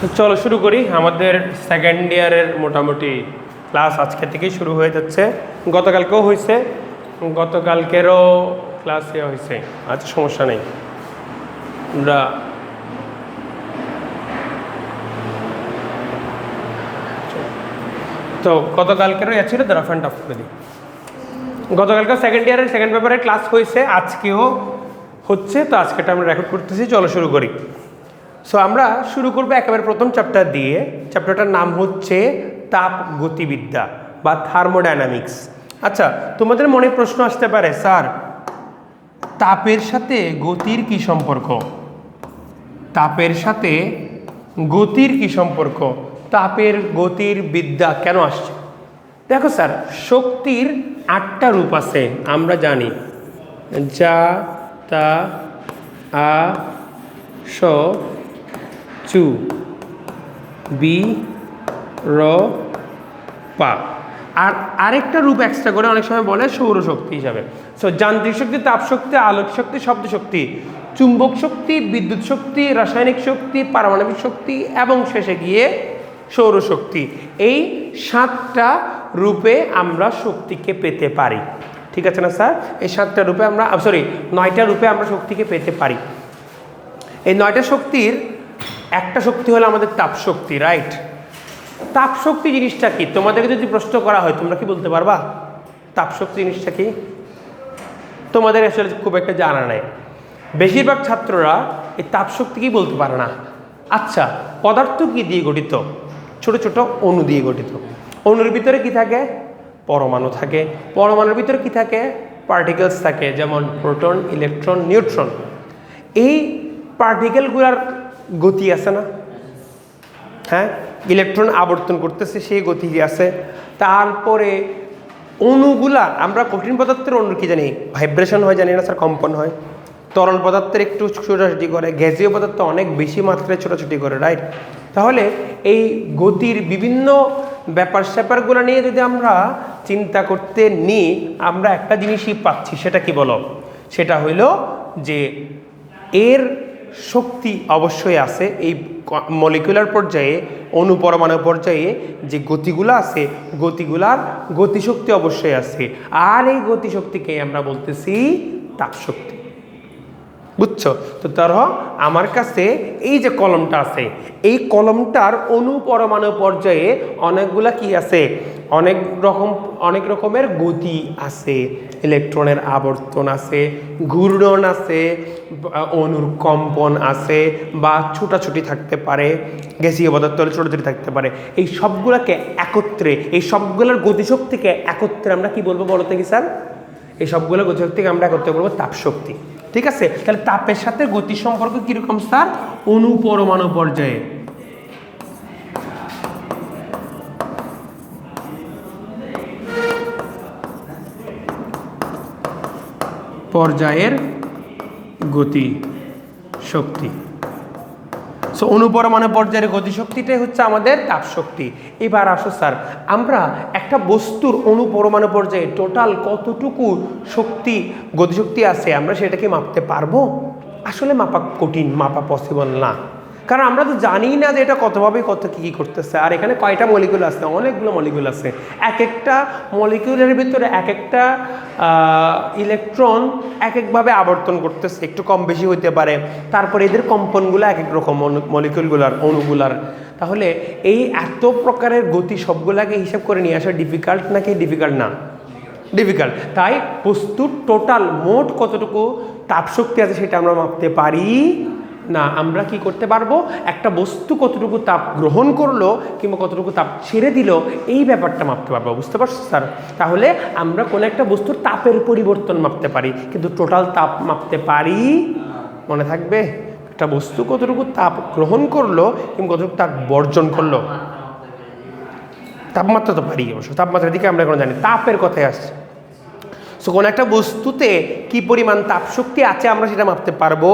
তো চলো শুরু করি। আমাদের সেকেন্ড ইয়ারের মোটামুটি ক্লাস আজকে থেকেই শুরু হয়ে যাচ্ছে। গতকালকেও হয়েছে, গতকালকেরও ক্লাস হয়েছে, আচ্ছা সমস্যা নেই। আমরা তো গতকালকেরও ছিল, তো রাফ অ্যান্ড টাফ করে দিই। গতকালকে সেকেন্ড ইয়ারের সেকেন্ড পেপারের ক্লাস হয়েছে, আজকেও হচ্ছে, তো আজকেটা আমরা রেকর্ড করতেছি। চলো শুরু করি। সো আমরা শুরু করবো একেবারে প্রথম চ্যাপ্টার দিয়ে। চ্যাপ্টারটার নাম হচ্ছে তাপ গতিবিদ্যা বা থার্মোডাইনামিক্স। আচ্ছা, তোমাদের মনে প্রশ্ন আসতে পারে, স্যার তাপের সাথে গতির কি সম্পর্ক? তাপের সাথে গতির কি সম্পর্ক? তাপের গতির বিদ্যা কেন আসছে? দেখো স্যার, শক্তির 8টা রূপ আছে আমরা জানি, যা তা আ স চু বি র পা। আর আরেকটা রূপ এক্সট্রা করে অনেক সময় বলে সৌরশক্তি হিসাবে। সো যান্ত্রিক শক্তি, তাপ শক্তি, আলোক শক্তি, শব্দ শক্তি, চুম্বক শক্তি, বিদ্যুৎ শক্তি, রাসায়নিক শক্তি, পারমাণবিক শক্তি এবং শেষে গিয়ে সৌরশক্তি। এই 7টা রূপে আমরা শক্তিকে পেতে পারি। ঠিক আছে না স্যার? এই 7টা রূপে আমরা 9টা রূপে আমরা শক্তিকে পেতে পারি। এই 9টা শক্তির একটা শক্তি হলো আমাদের তাপ শক্তি, রাইট? তাপ শক্তি জিনিসটা কি? তোমাদেরকে যদি প্রশ্ন করা হয় তোমরা কি বলতে পারবা তাপ শক্তি জিনিসটা কি? তোমাদের আসলে খুব একটা জানা নাই। বেশিরভাগ ছাত্ররা এই তাপ শক্তি কি বলতে পারে না। আচ্ছা, পদার্থ কি দিয়ে গঠিত? ছোট ছোট অণু দিয়ে গঠিত। অণুর ভিতরে কি থাকে? পরমাণু থাকে। পরমাণুর ভিতরে কি থাকে? পার্টিকেলস থাকে, যেমন প্রোটন, ইলেকট্রন, নিউট্রন। এই পার্টিকেলগুলার গতি আছে না? হ্যাঁ, ইলেকট্রন আবর্তন করতেছে, সেই গতি আছে। তারপরে অণুগুলা, আমরা কঠিন পদার্থের অণু কি জানি? ভাইব্রেশন হয়, জানি না স্যার? কম্পন হয়। তরল পদার্থের একটু ছোটাছুটি করে, গ্যাসীয় পদার্থ অনেক বেশি মাত্রায় ছোটাছুটি করে, রাইট? তাহলে এই গতির বিভিন্ন ব্যাপার স্যাপারগুলো নিয়ে যদি আমরা চিন্তা করতে নিই, আমরা একটা জিনিসই পাচ্ছি। সেটা কি বলো? সেটা হইল যে এর শক্তি অবশ্যই আছে। এই মলিকুলার পর্যায়ে, অণু পরমাণু পর্যায়ে যে গতিগুলো আছে, গতিগুলার গতিশক্তি অবশ্যই আছে। আর এই গতিশক্তিকে আমরা বলতেছি তাপ শক্তি। বুঝছো? তো ধরো আমার কাছে এই যে কলমটা আছে, এই কলমটার অণু পরমাণু পর্যায়ে অনেকগুলা কি আছে? অনেক রকমের গতি আছে। ইলেকট্রনের আবর্তন আছে, ঘূর্ণন আছে, অণুর কম্পন আছে, বা ছোটাছুটি থাকতে পারে, গ্যাসীয় পদার্থ হলে ছোটাছুটি থাকতে পারে। এই সবগুলোকে একত্রে, এই সবগুলোর গতিশক্তিকে একত্রে আমরা কি বলবো বলো তো কি স্যার? এই সবগুলো গতিশক্তিকে আমরা একত্রে বলবো তাপ শক্তি। ঠিক আছে? তাহলে তাপের সাথে গতির সম্পর্ক কিরকম স্যার? অণু পরমাণু পর্যায়ের গতি শক্তি। সো অনুপরমাণু পর্যায়ের গতিশক্তিটাই হচ্ছে আমাদের তাপ শক্তি। এবার আসো স্যার, আমরা একটা বস্তুর অনুপরমাণু পর্যায়ে টোটাল কতটুকু শক্তি, গতিশক্তি আছে, আমরা সেটাকে মাপতে পারবো? আসলে মাপা কঠিন, মাপা পসিবল না। কারণ আমরা তো জানি না যে এটা কতভাবে কত কী করতেছে। আর এখানে কয়টা মলিকুল আছে? অনেকগুলো মলিকুল আছে। এক একটা মলিকুলের ভিতরে এক একটা ইলেকট্রন এক একভাবে আবর্তন করতেছে, একটু কম বেশি হইতে পারে। তারপরে এদের কম্পনগুলো এক এক রকম, মলিকুলগুলার, অণুগুলার। তাহলে এই এত প্রকারের গতি সবগুলাকে হিসাব করে নিয়ে আসা ডিফিকাল্ট নাকি ডিফিকাল্ট না? ডিফিকাল্ট। তাই বস্তুর টোটাল মোট কতটুকু তাপ শক্তি আছে সেটা আমরা মাপতে পারি না। আমরা কি করতে পারবো? একটা বস্তু কতটুকু তাপ গ্রহণ করলো কিংবা কতটুকু তাপ ছেড়ে দিল, এই ব্যাপারটা মাপতে পারবো। বুঝতে পারছো স্যার? তাহলে আমরা কোনো একটা বস্তুর তাপের পরিবর্তন মাপতে পারি, কিন্তু টোটাল তাপ মাপতে পারি। মনে থাকবে, একটা বস্তু কতটুকু তাপ গ্রহণ করলো কিংবা কতটুকু তাপ বর্জন করলো, তাপমাত্রা তো পারি। অবশ্য তাপমাত্রার দিকে আমরা এখন জানি, তাপের কথায় আসছে। সো কোনো একটা বস্তুতে কি পরিমাণ তাপ শক্তি আছে আমরা সেটা মাপতে পারবো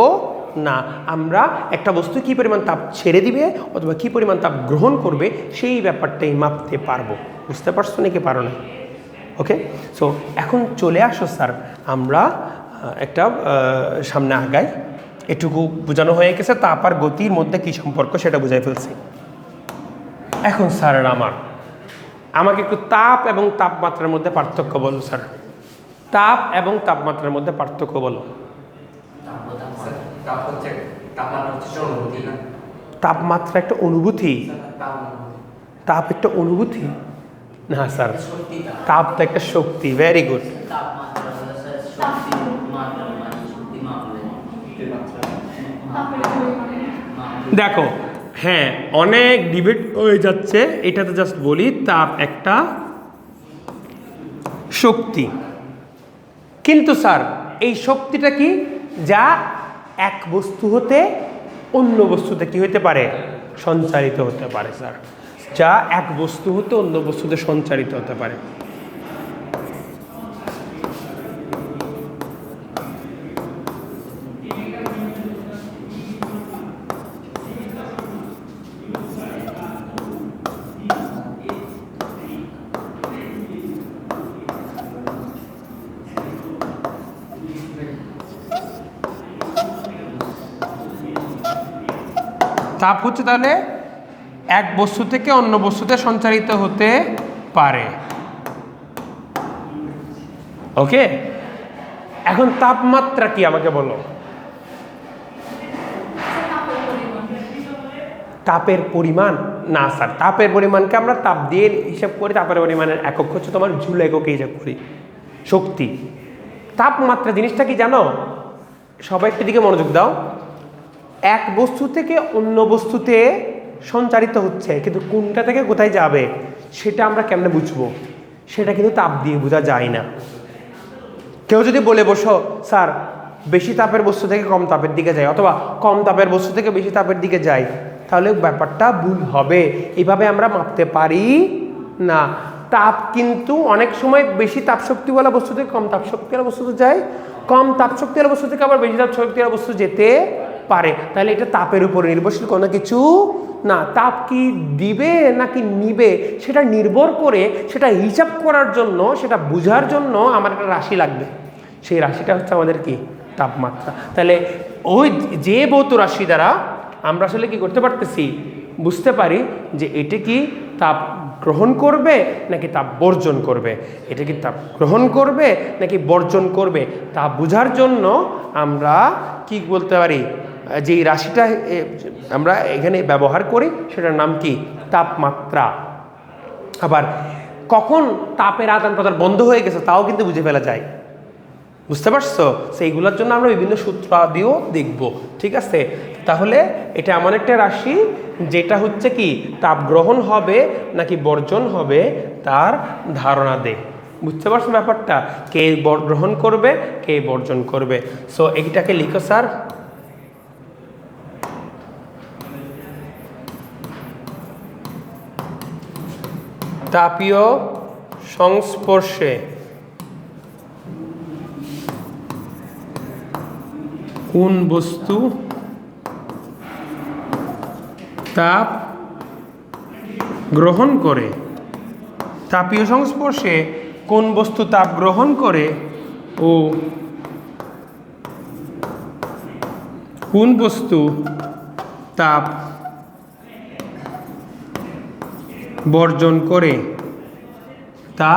না। আমরা একটা বস্তু কী পরিমাণ তাপ ছেড়ে দিবে অথবা কী পরিমাণ তাপ গ্রহণ করবে সেই ব্যাপারটাই মাপতে পারবো। বুঝতে পারছো নাকি পারো না? ওকে, সো এখন চলে আসো স্যার, আমরা একটা সামনে আগাই। এটুকু বোঝানো হয়ে গেছে তাপ আর গতির মধ্যে কী সম্পর্ক সেটা বুঝাই ফেলছি। এখন স্যার আমাকে একটু তাপ এবং তাপমাত্রার মধ্যে পার্থক্য বলো স্যার। তাপ এবং তাপমাত্রার মধ্যে পার্থক্য বলো। তাপমাত্রা একটা অনুভূতি, তাপ একটা অনুভূতি না স্যার, তাপ তো একটা শক্তি। Very good. দেখো হ্যাঁ, অনেক ডিবেট হয়ে যাচ্ছে, এটাতে জাস্ট বলি তাপ একটা শক্তি। কিন্তু স্যার এই শক্তিটা কি, যা এক বস্তু হতে অন্য বস্তুতে কি হতে পারে, সঞ্চারিত হতে পারে স্যার। যা এক বস্তু হতে অন্য বস্তুতে সঞ্চারিত হতে পারে। তাপ হচ্ছে তাহলে এক বস্তু থেকে অন্য বস্তুতে সঞ্চারিত হতে পারে। ওকে, এখন তাপমাত্রা কি আমাকে বলো। তাপের পরিমাণ না স্যার, তাপের পরিমাণকে আমরা তাপ দিয়ে হিসাব করি, তাপের পরিমাণের একক হচ্ছে তোমার জুল এককে হিসাব করি। শক্তি, তাপমাত্রা জিনিসটা কি জানো, সবাই একটি দিকে মনোযোগ দাও। এক বস্তু থেকে অন্য বস্তুতে সঞ্চারিত হচ্ছে, কিন্তু কোনটা থেকে কোথায় যাবে সেটা আমরা কেমনে বুঝবো, সেটা কিন্তু তাপ দিয়ে বোঝা যায় না। কেউ যদি বলে বসো স্যার বেশি তাপের বস্তু থেকে কম তাপের দিকে যায়, অথবা কম তাপের বস্তু থেকে বেশি তাপের দিকে যায়, তাহলে ব্যাপারটা ভুল হবে। এইভাবে আমরা মাপতে পারি না। তাপ কিন্তু অনেক সময় বেশি তাপশক্তিওয়ালা বস্তু থেকে কম তাপশক্তিওয়ালা বস্তুতে যায়, কম তাপশক্তিওয়ালা বস্তু থেকে আবার বেশি তাপশক্তিওয়ালা বস্তু যেতে পারে। তাহলে এটা তাপের উপর নির্ভরশীল কোনো কিছু না। তাপ কি দিবে নাকি নিবে সেটা নির্ভর করে, সেটা হিসাব করার জন্য, সেটা বোঝার জন্য আমার একটা রাশি লাগবে। সেই রাশিটা হচ্ছে আমাদের কি, তাপমাত্রা। তাহলে ওই যে ভৌত রাশি দ্বারা আমরা আসলে কি করতে পারতেছি, বুঝতে পারি যে এটা কি তাপ গ্রহণ করবে নাকি তাপ বর্জন করবে, এটা কি তাপ গ্রহণ করবে নাকি বর্জন করবে, তা বোঝার জন্য আমরা কি বলতে পারি, যেই রাশিটা আমরা এখানে ব্যবহার করি সেটার নাম কি, তাপমাত্রা। আবার কখন তাপের আদান প্রদান বন্ধ হয়ে গেছে তাও কিন্তু বুঝে ফেলা যায়, বুঝতে পারছো। সেইগুলোর জন্য আমরা বিভিন্ন সূত্র আদিও দেখব, ঠিক আছে। তাহলে এটা এমন একটা রাশি যেটা হচ্ছে কি তাপ গ্রহণ হবে নাকি বর্জন হবে তার ধারণা দেয়, বুঝতে পারছো ব্যাপারটা। কে গ্রহণ করবে কে বর্জন করবে। সো এইটাকে লিখো স্যার, তাপীয় সংস্পর্শে কোন বস্তু তাপ গ্রহণ করে, তাপীয় সংস্পর্শে কোন বস্তু তাপ গ্রহণ করে ও কোন বস্তু তাপ বর্জন করে, তা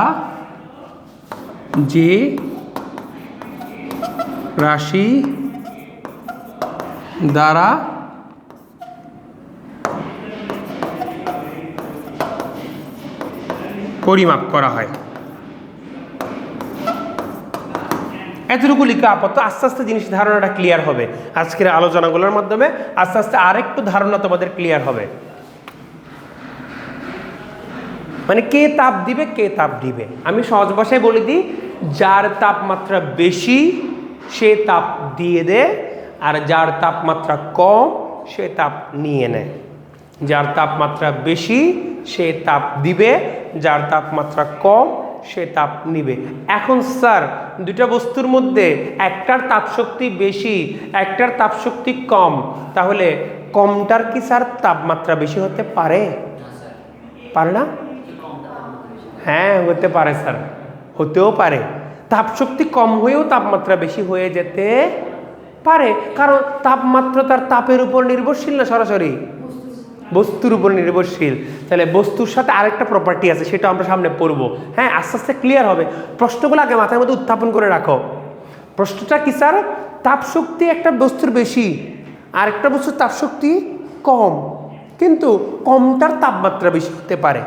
যে রাশি দ্বারা পরিমাপ করা হয়। এতটুকু লিখে আপাতত, আস্তে আস্তে জিনিস ধারণাটা ক্লিয়ার হবে। আজকের আলোচনাগুলোর মাধ্যমে আস্তে আস্তে আরেকটু ধারণা তোমাদের ক্লিয়ার হবে। মানে কে তাপ দিবে কে তাপ দিবে, আমি সহজ ভাষায় বলে দিই, যার তাপমাত্রা বেশি সে তাপ দিয়ে দেয়, আর যার তাপমাত্রা কম সে তাপ নিয়ে নেয়। যার তাপমাত্রা বেশি সে তাপ দিবে, যার তাপমাত্রা কম সে তাপ নিবে। এখন স্যার দুটা বস্তুর মধ্যে একটার তাপশক্তি বেশি একটার তাপশক্তি কম, তাহলে কমটার কি স্যার তাপমাত্রা বেশি হতে পারে, পারে না? হ্যাঁ হতে পারে স্যার, হতেও পারে। তাপশক্তি কম হয়েও তাপমাত্রা বেশি হয়ে যেতে পারে, কারণ তাপমাত্রা তার তাপের উপর নির্ভরশীল না সরাসরি, বস্তুর উপর নির্ভরশীল। তাহলে বস্তুর সাথে আরেকটা প্রপার্টি আছে, সেটা আমরা সামনে পড়বো। হ্যাঁ, আস্তে আস্তে ক্লিয়ার হবে। প্রশ্নগুলো আগে মাথার মধ্যে উত্থাপন করে রাখো। প্রশ্নটা কি স্যার? তাপশক্তি একটা বস্তুর বেশি, আরেকটা বস্তুর তাপশক্তি কম, কিন্তু কমটার তাপমাত্রা বেশি হতে পারে,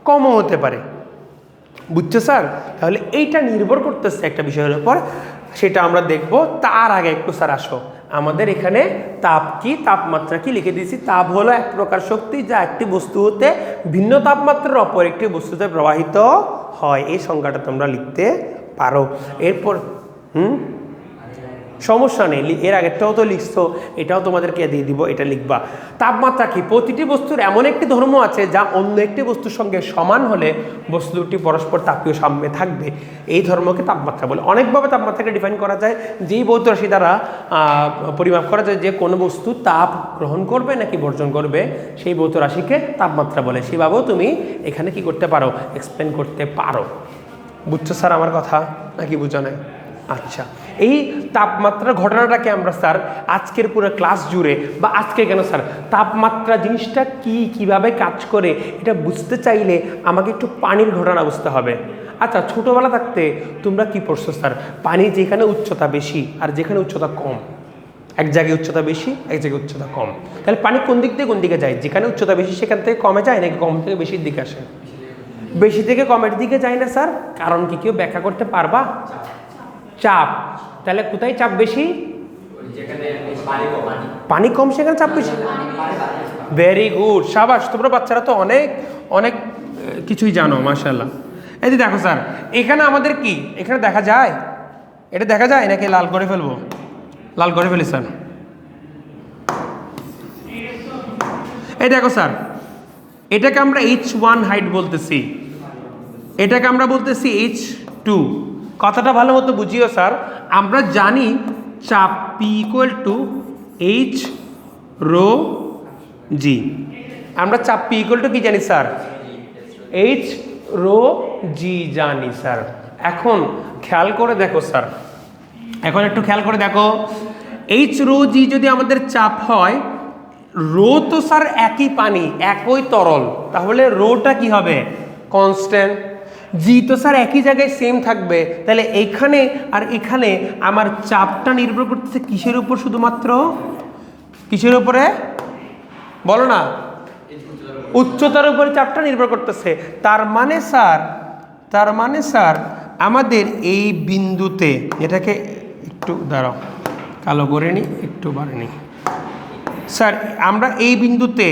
কমও হতে পারে। বুঝছো স্যার? তাহলে এইটা নির্ভর করতেছে একটা বিষয়ের উপর, সেটা আমরা দেখব। তার আগে একটু স্যার আসো, আমাদের এখানে তাপ কি, তাপমাত্রা কি লিখে দিয়েছি। তাপ হলো এক প্রকার শক্তি যা একটি বস্তু হতে ভিন্ন তাপমাত্রার অপর একটি বস্তুতে প্রবাহিত হয়। এই সংজ্ঞাটা তোমরা লিখতে পারো। এরপর সমস্যা নেই, এর আগেরটাও তো লিখছো, এটাও তোমাদেরকে দিয়ে দিব, এটা লিখবা। তাপমাত্রা কি? প্রতিটি বস্তুর এমন একটি ধর্ম আছে যা অন্য একটি বস্তুর সঙ্গে সমান হলে বস্তু দুটি পরস্পর তাপীয় সাম্যে থাকবে। এই ধর্মকে তাপমাত্রা বলে। অনেকভাবে তাপমাত্রাকে ডিফাইন করা যায়। যেই ভৌত রাশি দ্বারা পরিমাপ করা যায় যে কোনো বস্তু তাপ গ্রহণ করবে নাকি বর্জন করবে, সেই ভৌত রাশিকে তাপমাত্রা বলে। সেভাবেও তুমি এখানে কি করতে পারো, এক্সপ্লেন করতে পারো। বুঝছো স্যার আমার কথা, নাকি বুঝো নাই? আচ্ছা, এই তাপমাত্রার ঘটনাটাকে আমরা স্যার আজকের পুরো ক্লাস জুড়ে, বা আজকে কেন স্যার, তাপমাত্রা জিনিসটা কি, কিভাবে কাজ করে এটা বুঝতে চাইলে আমাকে একটু পানির ঘটনা বুঝতে হবে। আচ্ছা, ছোটোবেলা থাকতে তোমরা কি পড়ছো স্যার? পানি যেখানে উচ্চতা বেশি আর যেখানে উচ্চতা কম, এক জায়গায় উচ্চতা বেশি, এক জায়গায় উচ্চতা কম। তাহলে পানি কোন দিক থেকে কোন দিকে যায়? যেখানে উচ্চতা বেশি সেখান থেকে কমে যায়, নাকি কম থেকে বেশির দিকে আসে? বেশি থেকে কমের দিকে যায় না স্যার? কারণ কি কেউ ব্যাখ্যা করতে পারবা? চাপ। তাহলে কোথায় চাপ বেশি? পানি কম সেখানে চাপ বেশি। ভেরি গুড, সাবাস। তোমরা বাচ্চারা তো অনেক অনেক কিছুই জানো, মাশাআল্লাহ। এই যে দেখো স্যার, এখানে আমাদের কি এখানে দেখা যায়? এটা দেখা যায় নাকি লাল করে ফেলবো? লাল করে ফেলি স্যার। এই দেখো স্যার, এটাকে আমরা H1 হাইট বলতেছি, এটাকে আমরা বলতেছি H2। কথাটা ভালো মতো বুঝিও স্যার। আমরা জানি চাপ P = H ρ G। আমরা চাপ P = কি জানি স্যার? H ρ G জানি স্যার। এখন খেয়াল করে দেখো স্যার, এখন একটু খেয়াল করে দেখো, H ρ G যদি আমাদের চাপ হয়, রো তো স্যার একই পানি, একই তরল, তাহলে রোটা কি হবে? কনস্ট্যান্ট। জি তো স্যার একই জায়গায় সেম থাকবে। তাহলে এইখানে আর এখানে আমার চাপটা নির্ভর করতেছে কিসের উপর? শুধুমাত্র কিসের উপরে বলো না? উচ্চতার উপরে চাপটা নির্ভর করতেছে। তার মানে স্যার আমাদের এই বিন্দুতে, এটাকে একটু দাঁড়াও, কালো করে নি, একটু বাড়ে নি স্যার। আমরা এই বিন্দুতে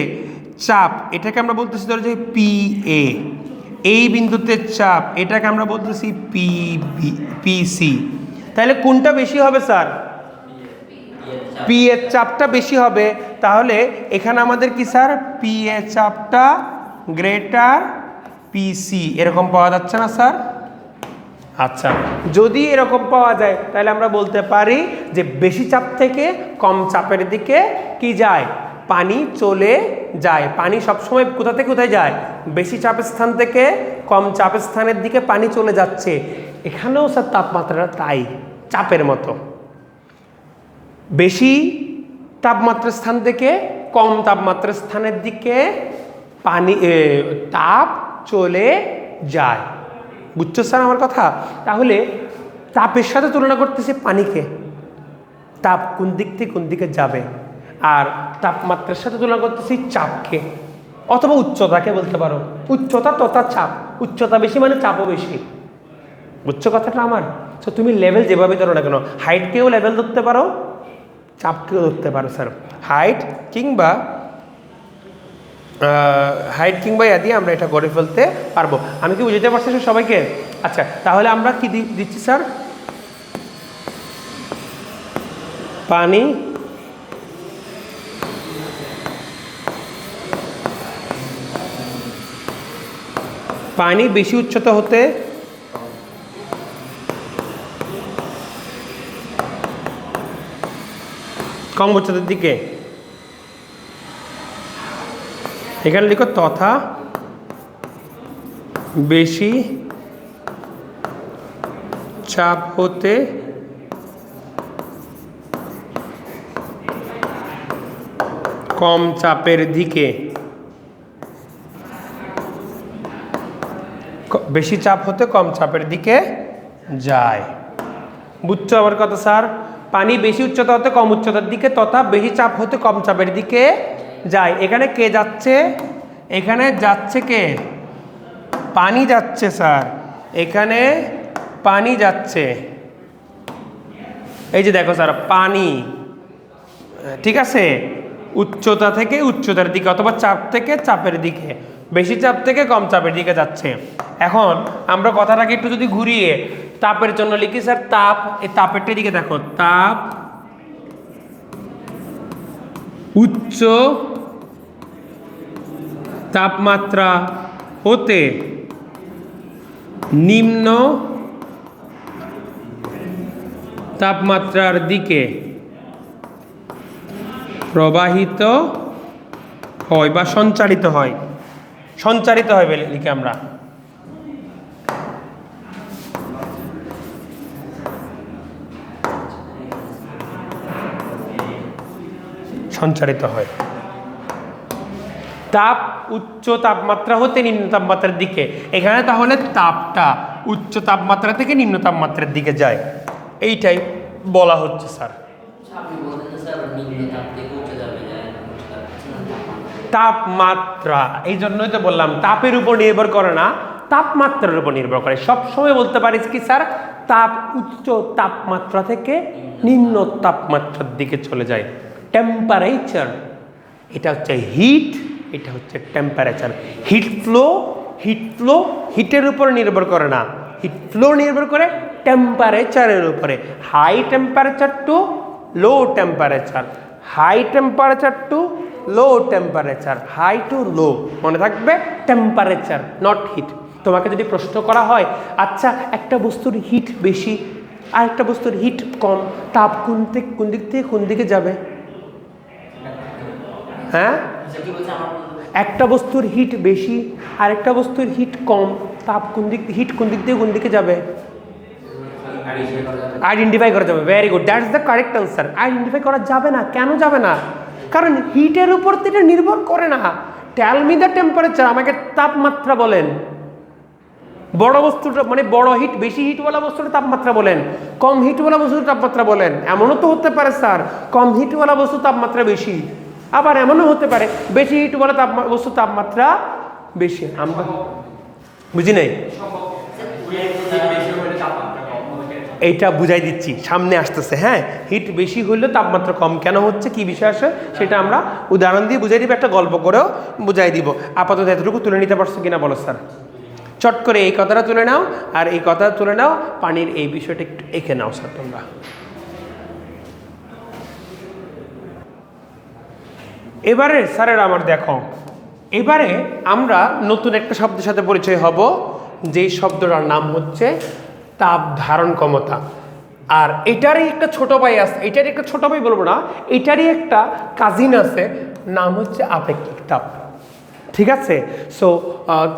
চাপ, এটাকে আমরা বলতেছি ধরো যে PA। এই বিন্দুতে চাপ, এটাকে আমরা বলতেছি PC। তাহলে কোনটা বেশি হবে স্যার? P এর চাপটা বেশি হবে। তাহলে এখানে আমাদের কি স্যার? P এর চাপটা গ্রেটার PC, এরকম পাওয়া যাচ্ছে না স্যার? আচ্ছা, যদি এরকম পাওয়া যায় তাহলে আমরা বলতে পারি যে বেশি চাপ থেকে কম চাপের দিকে কি যায়? পানি চলে যায়। পানি সবসময় কোথা থেকে কোথায় যায়? বেশি চাপের স্থান থেকে কম চাপের স্থানের দিকে পানি চলে যাচ্ছে। এখানেও স্যার তাপমাত্রাটা তাই, চাপের মতো। বেশি তাপমাত্রার স্থান থেকে কম তাপমাত্রার স্থানের দিকে পানি তাপ চলে যায়। বুঝছো স্যার আমার কথা? তাহলে তাপের সাথে তুলনা করতেছি পানিকে, তাপ কোন দিক থেকে কোন দিকে যাবে, আর তাপমাত্রার সাথে তুলনা করতেছি চাপকে, অথবা উচ্চতাকে বলতে পারো। উচ্চতা তথা চাপ, উচ্চতা বেশি মানে চাপও বেশি। বুঝছো কথাটা আমার? তো তুমি লেভেল যেভাবে ধরো না কেন, হাইটকেও লেভেল ধরতে পারো, চাপকেও ধরতে পারো স্যার। হাইট কিংবা ইয়া দিয়ে আমরা এটা করে ফেলতে পারবো। আমি কি বুঝতে পারছি সবাইকে? আচ্ছা, তাহলে আমরা কি দিচ্ছি স্যার? পানি বেশি উচ্চতা হতে কম উচ্চতার দিকে, এখানে লিখো তথা বেশি চাপ হতে কম চাপের দিকে বেশি চাপ হতে কম চাপের দিকে যায়। বুঝছো আমার কথা স্যার? পানি বেশি উচ্চতা হতে কম উচ্চতার দিকে তথা বেশি চাপ হতে কম চাপের দিকে যায়। এখানে কে যাচ্ছে? এখানে যাচ্ছে কে? পানি যাচ্ছে স্যার, এখানে পানি যাচ্ছে। এই যে দেখো স্যার, পানি, ঠিক আছে, উচ্চতা থেকে উচ্চতার দিকে অথবা চাপ থেকে চাপের দিকে, বেশি চাপ থেকে কম চাপের দিকে যাচ্ছে। এখন আমরা কথাটাকে একটু যদি ঘুরিয়ে তাপের জন্য লিখি স্যার, তাপ, এই তাপেরটার দিকে দেখো, তাপ উচ্চ তাপমাত্রা হতে নিম্ন তাপমাত্রার দিকে প্রবাহিত হয় বা সঞ্চারিত হয়। সঞ্চারিত হয় বলে লিখি আমরা। সঞ্চারিত হয়। তাপ উচ্চ তাপমাত্রা হতে নিম্ন তাপমাত্রার দিকে, এখানে তাহলে তাপটা উচ্চ তাপমাত্রা থেকে নিম্ন তাপমাত্রার দিকে যায়, এইটাই বলা হচ্ছে স্যার। তাপমাত্রা, এই জন্যই তো বললাম তাপের উপর নির্ভর করে না, তাপমাত্রার উপর নির্ভর করে। সবসময় বলতে পারিস কি স্যার, তাপ উচ্চ তাপমাত্রা থেকে নিম্ন তাপমাত্রার দিকে চলে যায়। টেম্পারেচার, এটা হচ্ছে হিট, এটা হচ্ছে টেম্পারেচার। হিট ফ্লো, হিটের উপর নির্ভর করে না, হিট ফ্লো নির্ভর করে টেম্পারেচারের উপরে। High temperature to low temperature, high temperature to low temperature, high to low, মনে থাকবে টেম্পারেচার নট হিট। তোমাকে যদি প্রশ্ন করা হয়, আচ্ছা একটা বস্তুর হিট বেশি আর একটা বস্তুর হিট কম, তাপ কোন দিক থেকে কোন দিকে যাবে? হ্যাঁ, একটা বস্তুর হিট বেশি আর একটা বস্তুর হিট কম, তাপ হিট কোন দিক থেকে কোন দিকে যাবে? আইডেন্টিফাই করা যাবে। Very good, that's the correct answer. Identify করা যাবে না, কেন যাবে না? কারণ হিটের উপর তো এটা নির্ভর করে না। টেল মি দ্য টেম্পারেচার, আমাকে তাপমাত্রা বলেন। বড় বস্তুটা মানে বড় হিট, বেশি হিটওয়ালা বস্তুটা তাপমাত্রা বলেন, কম হিটওয়ালা বস্তুর তাপমাত্রা বলেন। এমনও তো হতে পারে স্যার কম হিটওয়ালা বস্তুর তাপমাত্রা বেশি, আবার এমনও হতে পারে বেশি হিটওয়ালা বস্তুর তাপমাত্রা বেশি। আমরা বুঝি নাই, এইটা বুঝাই দিচ্ছি, সামনে আসতেছে। হ্যাঁ, হিট বেশি হইলে তাপমাত্রা কম কেন হচ্ছে, কি বিষয় আসে সেটা আমরা উদাহরণ দিয়ে বুঝাই দিব, একটা গল্প করেও বুঝাই দিব। আপাতত এতটুকু তুলে নিতে পারছো কিনা বলো স্যার? চট করে এই কথাটা তুলে নাও আর এই কথাটা তুলে নাও, পানির এই বিষয়টা একটু এঁকে নাও স্যার তোমরা। এবারে স্যারের আমার দেখো, এবারে আমরা নতুন একটা শব্দের সাথে পরিচয় হব, যেই শব্দটার নাম হচ্ছে তাপ ধারণ ক্ষমতা। আর এটারই একটা ছোট ভাই আছে, এটারই একটা ছোট ভাই বলবো না, এটারই একটা কাজিন আছে, নাম হচ্ছে আপেক্ষিক তাপ। ঠিক আছে, সো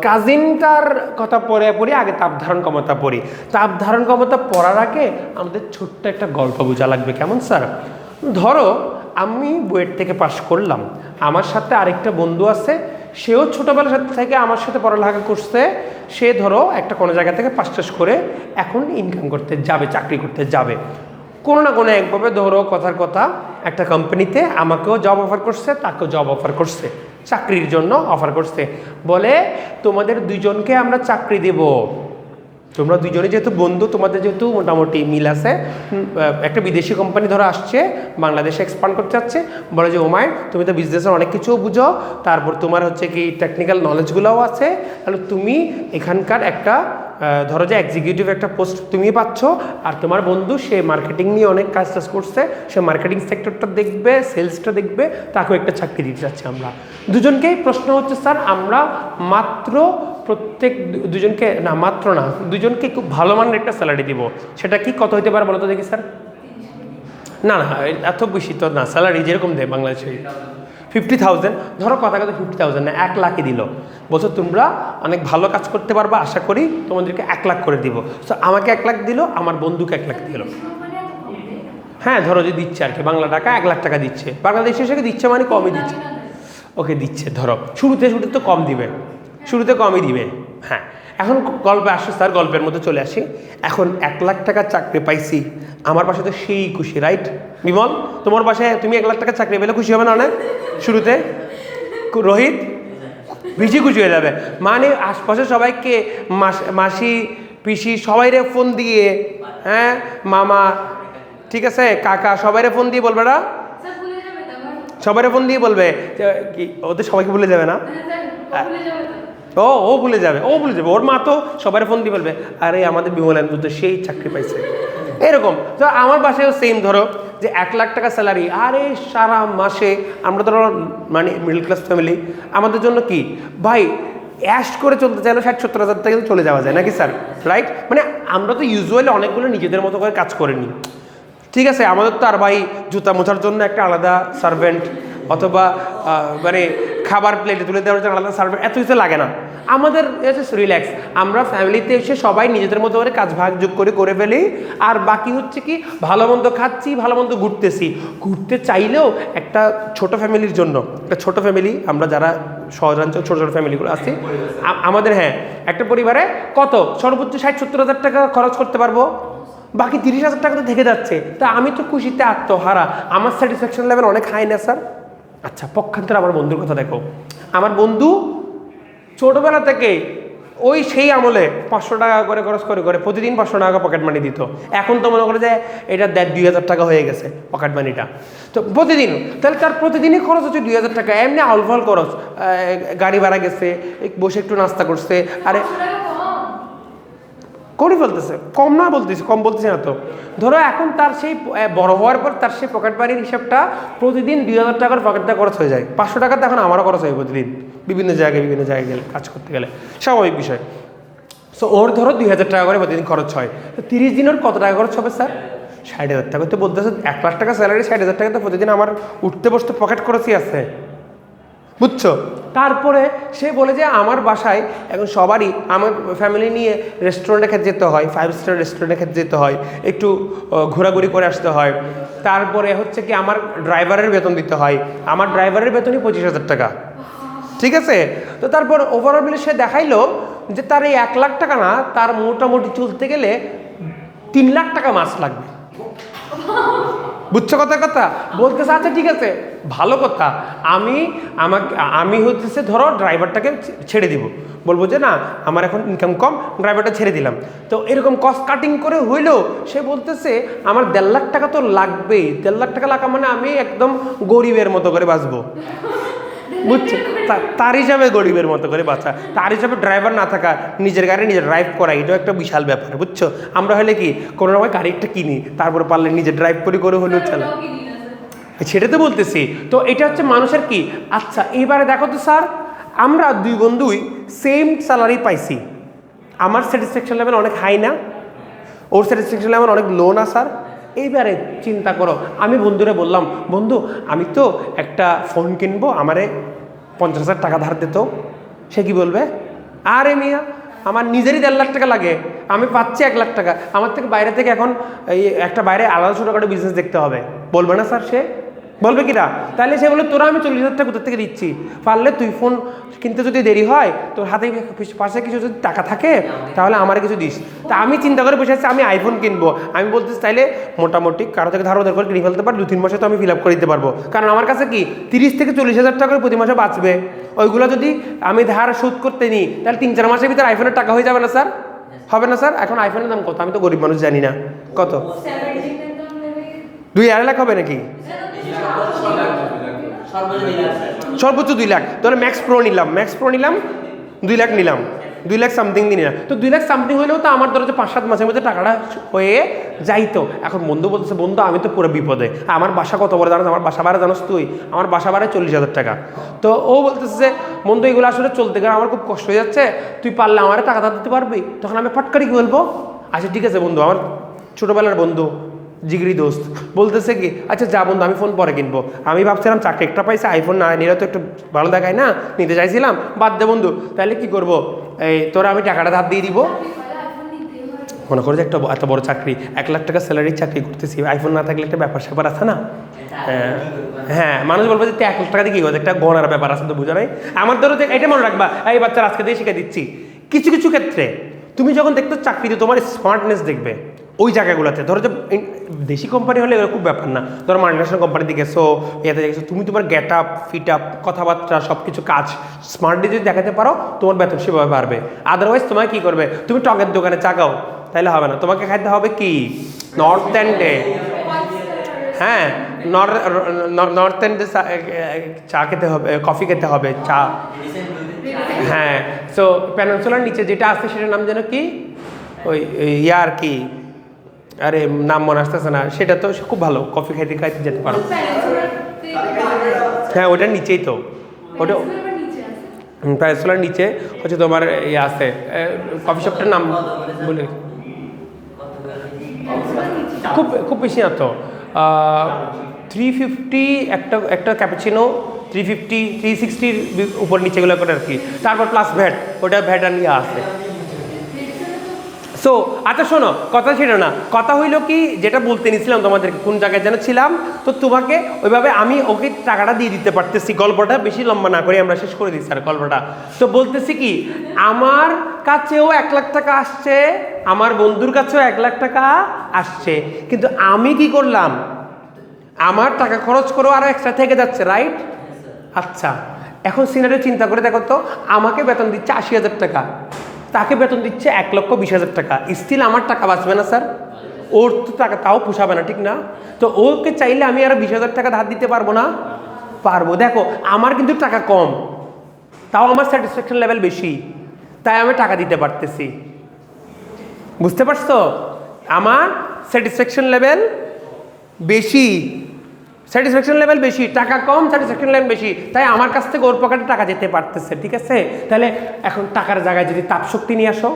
কাজিনটার কথা পড়ে আগে তাপ ধারণ ক্ষমতা পড়ি। তাপ ধারণ ক্ষমতা পড়ার আগে আমাদের ছোট্ট একটা গল্প বোঝা লাগবে, কেমন স্যার? ধরো আমি বুয়েট থেকে পাশ করলাম, আমার সাথে আরেকটা বন্ধু আছে, সেও ছোটোবেলার সাথে থেকে আমার সাথে পড়ালেখা করছে। সে ধরো একটা কোনো জায়গা থেকে পাস টাস করে এখন ইনকাম করতে যাবে, চাকরি করতে যাবে, কোনো না কোনো একভাবে ধরো কথার কথা একটা কোম্পানিতে আমাকেও জব অফার করছে, তাকেও জব অফার করছে, চাকরির জন্য অফার করছে। বলে তোমাদের দুইজনকে আমরা চাকরি দেব, তোমরা দুইজনে যেহেতু বন্ধু, তোমাদের যেহেতু মোটামুটি মিল আছে, একটা বিদেশি কোম্পানি ধরো আসছে বাংলাদেশে এক্সপান্ড করতে চাচ্ছে, বলে যে ওমায় তুমি তো বিজনেসের অনেক কিছু বুঝো, তারপর তোমার হচ্ছে কি টেকনিক্যাল নলেজগুলোও আছে, তাহলে তুমি এখানকার একটা ধরো যে এক্সিকিউটিভ একটা পোস্ট তুমি পাচ্ছ, আর তোমার বন্ধু সে মার্কেটিং নিয়ে অনেক কাজ টাজ করছে, সে মার্কেটিং সেক্টরটা দেখবে, সেলসটা দেখবে, তাকেও একটা চাকরি দিতে চাচ্ছি আমরা দুজনকেই। প্রশ্ন হচ্ছে স্যার আমরা মাত্র প্রত্যেক দুজনকে না, মাত্র না, দুজনকে খুব ভালো মানের একটা স্যালারি দিব, সেটা কি কত হইতে পারে বলো তো দেখি স্যার? না না, এত বেশি তো না, স্যালারি যেরকম দেয় বাংলাদেশে 50,000, ধরো কথা কথা 50,000 না, 1 লাখই দিল, বলছো তোমরা অনেক ভালো কাজ করতে পারবা, আশা করি তোমাদেরকে 1 লাখ করে দিব। সো আমাকে 1 লাখ দিল, আমার বন্ধুকে 1 লাখ দিল। হ্যাঁ ধরো যে দিচ্ছে আর কি, বাংলা টাকা 1 লাখ টাকা দিচ্ছে, বাংলাদেশে এসে দিচ্ছে মানে কমই দিচ্ছে, ওকে দিচ্ছে ধরো, শুরুতে তো কম দিবে, শুরুতে কমই দিবে, হ্যাঁ, এখন গল্পে আসি স্যার, গল্পের মধ্যে চলে আসি। এখন 1 লাখ টাকার চাকরি পাইছি, আমার বাসায় তো সেই খুশি, রাইট বিমল? তোমার বাসায় তুমি 1 লাখ টাকার চাকরি পেলে খুশি হবে না অনেক? শুরুতে রোহিত বেশি খুশি হয়ে যাবে, মানে আশপাশে সবাইকে মাসি পিসি সবাইরে ফোন দিয়ে, হ্যাঁ মামা, ঠিক আছে কাকা, সবাইরে ফোন দিয়ে বলবে না, সবাইরে ফোন দিয়ে বলবে কি ওদের সবাইকে ভুলে যাবে না? ও ভুলে যাবে, ওর মা তো সবার ফোন দিয়ে বলবে আরে আমাদের বিমলেন তো সেই চাকরি পাইছে। এরকম তো আমার বাসায়ও সেম, ধরো যে 1 লাখ টাকা স্যালারি, আরে সারা মাসে আমরা ধরো মানে মিডল ক্লাস ফ্যামিলি, আমাদের জন্য কি ভাই অ্যাশ করে চলতে চাইলে 60-70 হাজার টাকা চলে যাওয়া যায় নাকি স্যার, রাইট? মানে আমরা তো ইউজুয়ালি অনেকগুলো নিজেদের মতো করে কাজ করে নিই, ঠিক আছে? আমাদের তো আর ভাই জুতা মোছার জন্য একটা আলাদা সার্ভেন্ট, অথবা মানে খাবার প্লেটে তুলে দেওয়ার জন্য আলাদা সার্ভেন্ট, এত কিছু লাগে না। আমাদের রিল্যাক্স, আমরা ফ্যামিলিতে এসে সবাই নিজেদের মতো করে কাজ ভাগ যোগ করে ফেলি, আর বাকি হচ্ছে কি ভালো মন্দ খাচ্ছি, ভালো মন্দ ঘুরতে চাইলেও একটা ছোট ফ্যামিলির জন্য, একটা ছোট ফ্যামিলি আমরা যারা শহরাঞ্চল ছোটো ছোটো ফ্যামিলিগুলো আছি আমাদের, হ্যাঁ একটা পরিবারে কত সর্বোচ্চ 60-70 হাজার টাকা খরচ করতে পারবো, বাকি 30 হাজার টাকা তো থেকে যাচ্ছে। তা আমি তো খুশিতে আত্মহারা, আমার স্যাটিসফ্যাকশন লেভেল অনেক হাই না স্যার? আচ্ছা পক্ষান্তরে আমার বন্ধুর কথা দেখো, আমার বন্ধু ছোটোবেলা থেকে ওই সেই আমলে 500 টাকা করে খরচ করে প্রতিদিন 500 টাকা পকেট মানি দিত। এখন তো মনে করে যে এটা 2,000 টাকা হয়ে গেছে পকেট মানিটা, তো প্রতিদিন, তাহলে তার প্রতিদিনই খরচ হচ্ছে 2,000 টাকা, এমনি আলফাল খরচ, গাড়ি ভাড়া গেছে, বসে একটু নাস্তা করছে, আরে করে ফেলতেছে, কম না বলতেছি, কম বলতেছি না তো। ধরো এখন তার সেই বড় হওয়ার পর তার সেই পকেট মানির হিসাবটা প্রতিদিন 2,000 টাকার পকেটটা খরচ হয়ে যায়, 500 টাকা তো এখন আমারও খরচ হয় প্রতিদিন বিভিন্ন জায়গায় গেলে কাজ করতে গেলে, স্বাভাবিক বিষয়। সো ওর ধরো 2,000 টাকা করে প্রতিদিন খরচ হয়, তো 30 দিন ওর কত টাকা খরচ হবে স্যার? 60,000 টাকা। তো বলতেছে 1 লাখ টাকা স্যালারি, 60,000 টাকা তো প্রতিদিন আমার উঠতে বসতে পকেট খরচই আছে, বুঝছো? তারপরে সে বলে যে আমার বাসায় এখন সবারই, আমার ফ্যামিলি নিয়ে রেস্টুরেন্টে খেতে যেতে হয়, 5 স্টার রেস্টুরেন্টে খেতে যেতে হয়, একটু ঘোরাঘুরি করে আসতে হয়, তারপরে হচ্ছে কি আমার ড্রাইভারের বেতন দিতে হয়, আমার ড্রাইভারের বেতনই 25,000 টাকা, ঠিক আছে? তো তারপর ওভারঅল মিলে সে দেখাইলো যে তার এই 1 লাখ টাকা না, তার মোটামুটি চলতে গেলে 3 লাখ টাকা মাস লাগবে, বুঝছো কথা? বলতেছে আচ্ছা ঠিক আছে ভালো কথা, আমি হচ্ছে ধরো ড্রাইভারটাকে ছেড়ে দিব, বলবো যে না আমার এখন ইনকাম কম, ড্রাইভারটা ছেড়ে দিলাম। তো এরকম কস্ট কাটিং করে হইলেও সে বলতেছে আমার 1.5 লাখ টাকা তো লাগবেই, 1.5 লাখ টাকা লাগা মানে আমি একদম গরিবের মতো করে বাঁচবো, বুঝছো? তার হিসাবে গরিবের মতো করে বাঁচা, তার হিসাবে ড্রাইভার না থাকা, নিজের গাড়ি নিজে ড্রাইভ করা, এটাও একটা বিশাল ব্যাপার, বুঝছো? আমরা হলে কি কোনো রকম গাড়ি একটা কিনি, তারপরে পারলে নিজে ড্রাইভ করে হলেও চালা, সেটা তো বলতেছি। তো এটা হচ্ছে মানুষের কি। আচ্ছা এবারে দেখো তো স্যার, আমরা দুই বন্ধুই সেম স্যালারি পাইছি, আমার স্যাটিসফ্যাকশন লেভেল অনেক হাই না? ওর স্যাটিসফ্যাকশন লেভেল অনেক লো না স্যার? এইবারে চিন্তা করো, আমি বন্ধুরে বললাম বন্ধু আমি তো একটা ফোন কিনবো, আমারে 50,000 টাকা ধার দিত। সে কি বলবে, আরে মিয়া আমার নিজেরই 1.5 লাখ টাকা লাগে, আমি পাচ্ছি 1 লাখ টাকা, আমার থেকে বাইরে থেকে এখন এই একটা বাইরে আলাদা ছোটোখাটো বিজনেস দেখতে হবে, বলবে না স্যার? সে বলবে কিনা? তাহলে সে বলে তোরা আমি 40,000 টাকা কোথা থেকে দিচ্ছি, পারলে তুই ফোন কিনতে যদি দেরি হয় তোর হাতে পাশে কিছু যদি টাকা থাকে তাহলে আমার কিছু দিস। তা আমি চিন্তা করে বসে আছি আমি আইফোন কিনবো, আমি বলতেছি তাইলে মোটামুটি কারো থেকে ধার করে কিনে ফেলতে পার, 2-3 মাসে তো আমি ফিল আপ করে দিতে পারবো, কারণ আমার কাছে কি 30,000-40,000 টাকা করে প্রতি মাসে বাঁচবে, ওইগুলো যদি আমি ধার শোধ করতে নিই তাহলে 3-4 মাসের ভিতরে আইফোনের টাকা হয়ে যাবে না স্যার? হবে না স্যার? এখন আইফোনের দাম কত? আমি তো গরিব মানুষ জানি না কত, 2-2.5 লাখ হবে নাকি? সর্বোচ্চ 2 লাখ। তাহলে ম্যাক্স প্রো নিলাম 2 লাখ নিলাম, 2 লাখ সামথিং দিন না, তো 2 লাখ সামথিং হলেও তো আমার ধরো 5-7 মাসের মধ্যে টাকাটা হয়ে যাইতো। এখন বন্ধু বলতেছে বন্ধু আমি তো পুরো বিপদে, আমার বাসা কত বড় জানোস? আমার বাসা ভাড়া জানোস তুই? আমার বাসা ভাড়া 40,000 টাকা। তো ও বলতেছে যে বন্ধু এগুলো আসলে চলতে গেলে আমার খুব কষ্ট হয়ে যাচ্ছে, তুই পারলে আমার টাকা ধার দিতে পারবি? তখন আমি ফটকারি কি বলবো, আচ্ছা ঠিক আছে বন্ধু, আমার ছোটোবেলার বন্ধু জিগরি দোস্ত বলতেছে কি আচ্ছা যা বন্ধু আমি ফোন পরে কিনবো, আমি ভাবছিলাম চাকরি একটা পাইছে আইফোন না নিলে তো একটু ভালো দেখায় না, নিতে চাইছিলাম, বাদ দে বন্ধু, তাহলে কি করবো, এই তোরা আমি টাকাটা ধার দিয়ে দিব। মনে করো যে একটা এত বড় চাকরি, 1 লাখ টাকা স্যালারির চাকরি করতেছি, আইফোন না থাকলে একটা ব্যাপার স্যাপার আছে না? হ্যাঁ মানুষ বলবো যে 1 লাখ টাকা দিয়ে কি হচ্ছে, একটা গণার ব্যাপার আছে তো, বুঝা নাই? আমার ধরো যে এটা মনে রাখবা, এই বাচ্চারা আজকে দিয়ে শিখে দিচ্ছি, কিছু কিছু ক্ষেত্রে তুমি যখন দেখতো চাকরিতে তোমার স্মার্টনেস দেখবে ওই জায়গাগুলোতে। ধরো যে দেশি কোম্পানি হলে এরকম ব্যাপার না, ধরো মাল্টিনেশনাল কোম্পানিতে গেছো, এতে গেছো, তুমি তোমার গেট আপ ফিট আপ কথাবার্তা সব কিছু কাজ স্মার্টলি যদি দেখাতে পারো তোমার বেতন সেভাবে বাড়বে। আদারওয়াইজ তোমাকে কী করবে, তুমি টকের দোকানে চাকাও তাইলে হবে না, তোমাকে খাইতে হবে কি নর্থ এন্ডে। হ্যাঁ, নর্থ এন্ডে চা খেতে হবে, কফি খেতে হবে, চা। হ্যাঁ, সো পেনিনসুলার নিচে যেটা আছে সেটার নাম যেন কি, ওই ইয়ার কি, আরে নাম মনে আসতেছে না, সেটা তো খুব ভালো, কফি খাইতে খাইতে যেতে পারো। হ্যাঁ, ওটার নিচেই তো, ওটা পেনিনসুলার নিচে হচ্ছে তোমার ইয়ে আছে, কফি শপটার নাম বলে খুব খুব বেশি না তো, 350 একটা ক্যাপুচিনো, 350 360 উপর নিচেগুলো করে আর কি, তারপর প্লাস ভ্যাট, ওটা ভ্যাট আর ইয়ে আছে। সো আচ্ছা শোনো, কথা ছিল না, কথা হইলো কি, যেটা বলতে নিছিলাম তোমাদেরকে, কোন জায়গায় যেন ছিলাম, তো তোমাকে ওইভাবে আমি ওকে টাকাটা দিয়ে দিতে পারতেছি। গল্পটা বেশি লম্বা না করে আমরা শেষ করে দিচ্ছি আর গল্পটা। তো বলতেছি কি, আমার কাছেও 1 লাখ টাকা আসছে, আমার বন্ধুর কাছেও 1 লাখ টাকা আসছে, কিন্তু আমি কি করলাম, আমার টাকা খরচ করেও আরও এক্সট্রা থেকে যাচ্ছে, রাইট? আচ্ছা, এখন সিনারিও চিন্তা করে দেখো তো, আমাকে বেতন দিচ্ছে 80,000 টাকা, তাকে বেতন দিচ্ছে 1,20,000 টাকা, স্টিল আমার টাকা বাঁচবে না স্যার? ওর তো টাকা তাও পোষাবে না, ঠিক না? তো ওকে চাইলে আমি আরো 20,000 টাকা ধার দিতে পারবো না? পারবো। দেখো আমার কিন্তু টাকা কম, তাও আমার স্যাটিসফ্যাকশন লেভেল বেশি, তাই আমি টাকা দিতে পারতেছি। বুঝতে পারছো? আমার স্যাটিসফ্যাকশন লেভেল বেশি, স্যাটিসফ্যাকশন লেভেল বেশি, টাকা কম, স্যাটিসফ্যাকশন লেভেল বেশি, তাই আমার কাছ থেকে ওর পকেটে টাকা যেতে পারতেছে, ঠিক আছে? তাহলে এখন টাকার জায়গায় যদি তাপশক্তি নিয়ে আসো,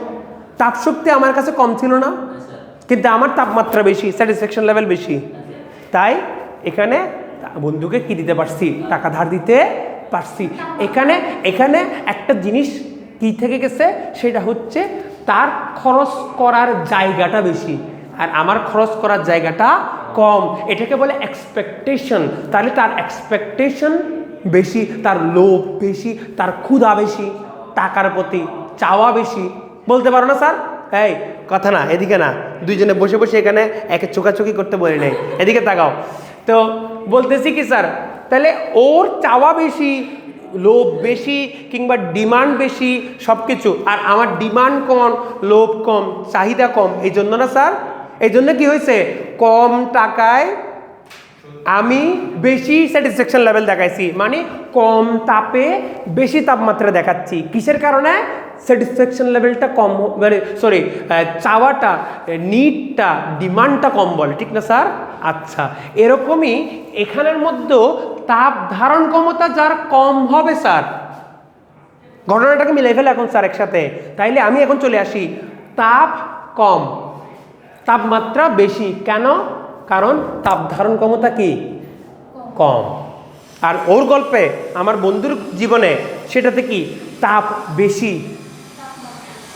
তাপশক্তি আমার কাছে কম ছিল না, কিন্তু আমার তাপমাত্রা বেশি, স্যাটিসফ্যাকশন লেভেল বেশি, তাই এখানে বন্ধুকে কি দিতে পারছি, টাকা ধার দিতে পারছি। এখানে এখানে একটা জিনিস কি থেকে গেছে, সেটা হচ্ছে তার খরচ করার জায়গাটা বেশি আর আমার খরচ করার জায়গাটা কম, এটাকে বলে এক্সপেকটেশন। তাহলে তার এক্সপেকটেশন বেশি, তার লোভ বেশি, তার ক্ষুধা বেশি, টাকার প্রতি চাওয়া বেশি। বলতে পারো না স্যার? এই কথা না, এদিকে না, দুইজনে বসে বসে এখানে একে চোখাচোখি করতে বলি নাই, এদিকে তাকাও। তো বলতেছি কি স্যার, তাহলে ওর চাওয়া বেশি, লোভ বেশি, কিংবা ডিমান্ড বেশি সব কিছু, আর আমার ডিমান্ড কম, লোভ কম, চাহিদা কম, এই জন্য না স্যার? এই জন্য কি হয়েছে, কম টাকায় আমি বেশি স্যাটিসফ্যাকশন লেভেল দেখাইছি, মানে কম তাপে বেশি তাপমাত্রা দেখাচ্ছি। কিসের কারণে? স্যাটিসফ্যাকশন লেভেলটা কম, মানে সরি, চাওয়াটা, নিডটা, ডিমান্ডটা কম বলে, ঠিক না স্যার? আচ্ছা, এরকমই এখানের মধ্যেও তাপ ধারণ ক্ষমতা যার কম হবে স্যার, ঘটনাটাকে মিলাই ফেলে এখন স্যার একসাথে। তাইলে আমি এখন চলে আসি, তাপ কম, তাপমাত্রা বেশি, কেন? কারণ তাপ ধারণ ক্ষমতা কি কম। আর ওর গল্পে, আমার বন্ধুর জীবনে, সেটাতে কি তাপ বেশি,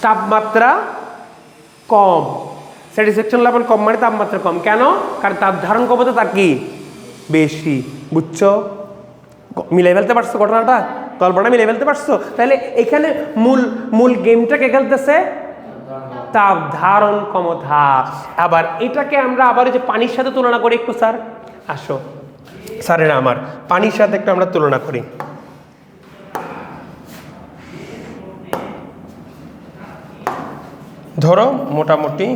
তাপমাত্রা কম, স্যাটিসফ্যাকশন লেভেল কম, মানে তাপমাত্রা কম। কেন? কারণ তাপ ধারণ ক্ষমতা তার কি বেশি। বুঝছো? মিলাই ফেলতে পারছো ঘটনাটা, গল্পটা মিলাই ফেলতে পারছো? তাহলে এখানে মূল গেমটা কে খেলতেছে? তাপ ধারণ ক্ষমতা। আবার এটাকে আমরা আবার যে পানির সাথে তুলনা করি একটু স্যার, আসো স্যারেরা আমার, পানির সাথে একটু আমরা তুলনা করি। ধরো মোটামুটি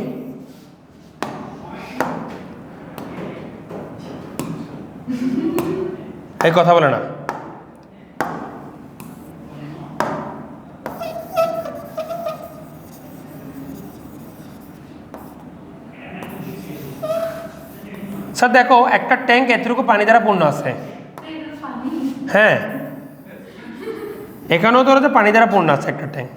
এই কথা বলে না, স্যার দেখো একটা ট্যাঙ্ক এতটুকু পানি দ্বারা পূর্ণ আছে, হ্যাঁ এখানেও ধরো যে পানি দ্বারা পূর্ণ আছে একটা ট্যাঙ্ক,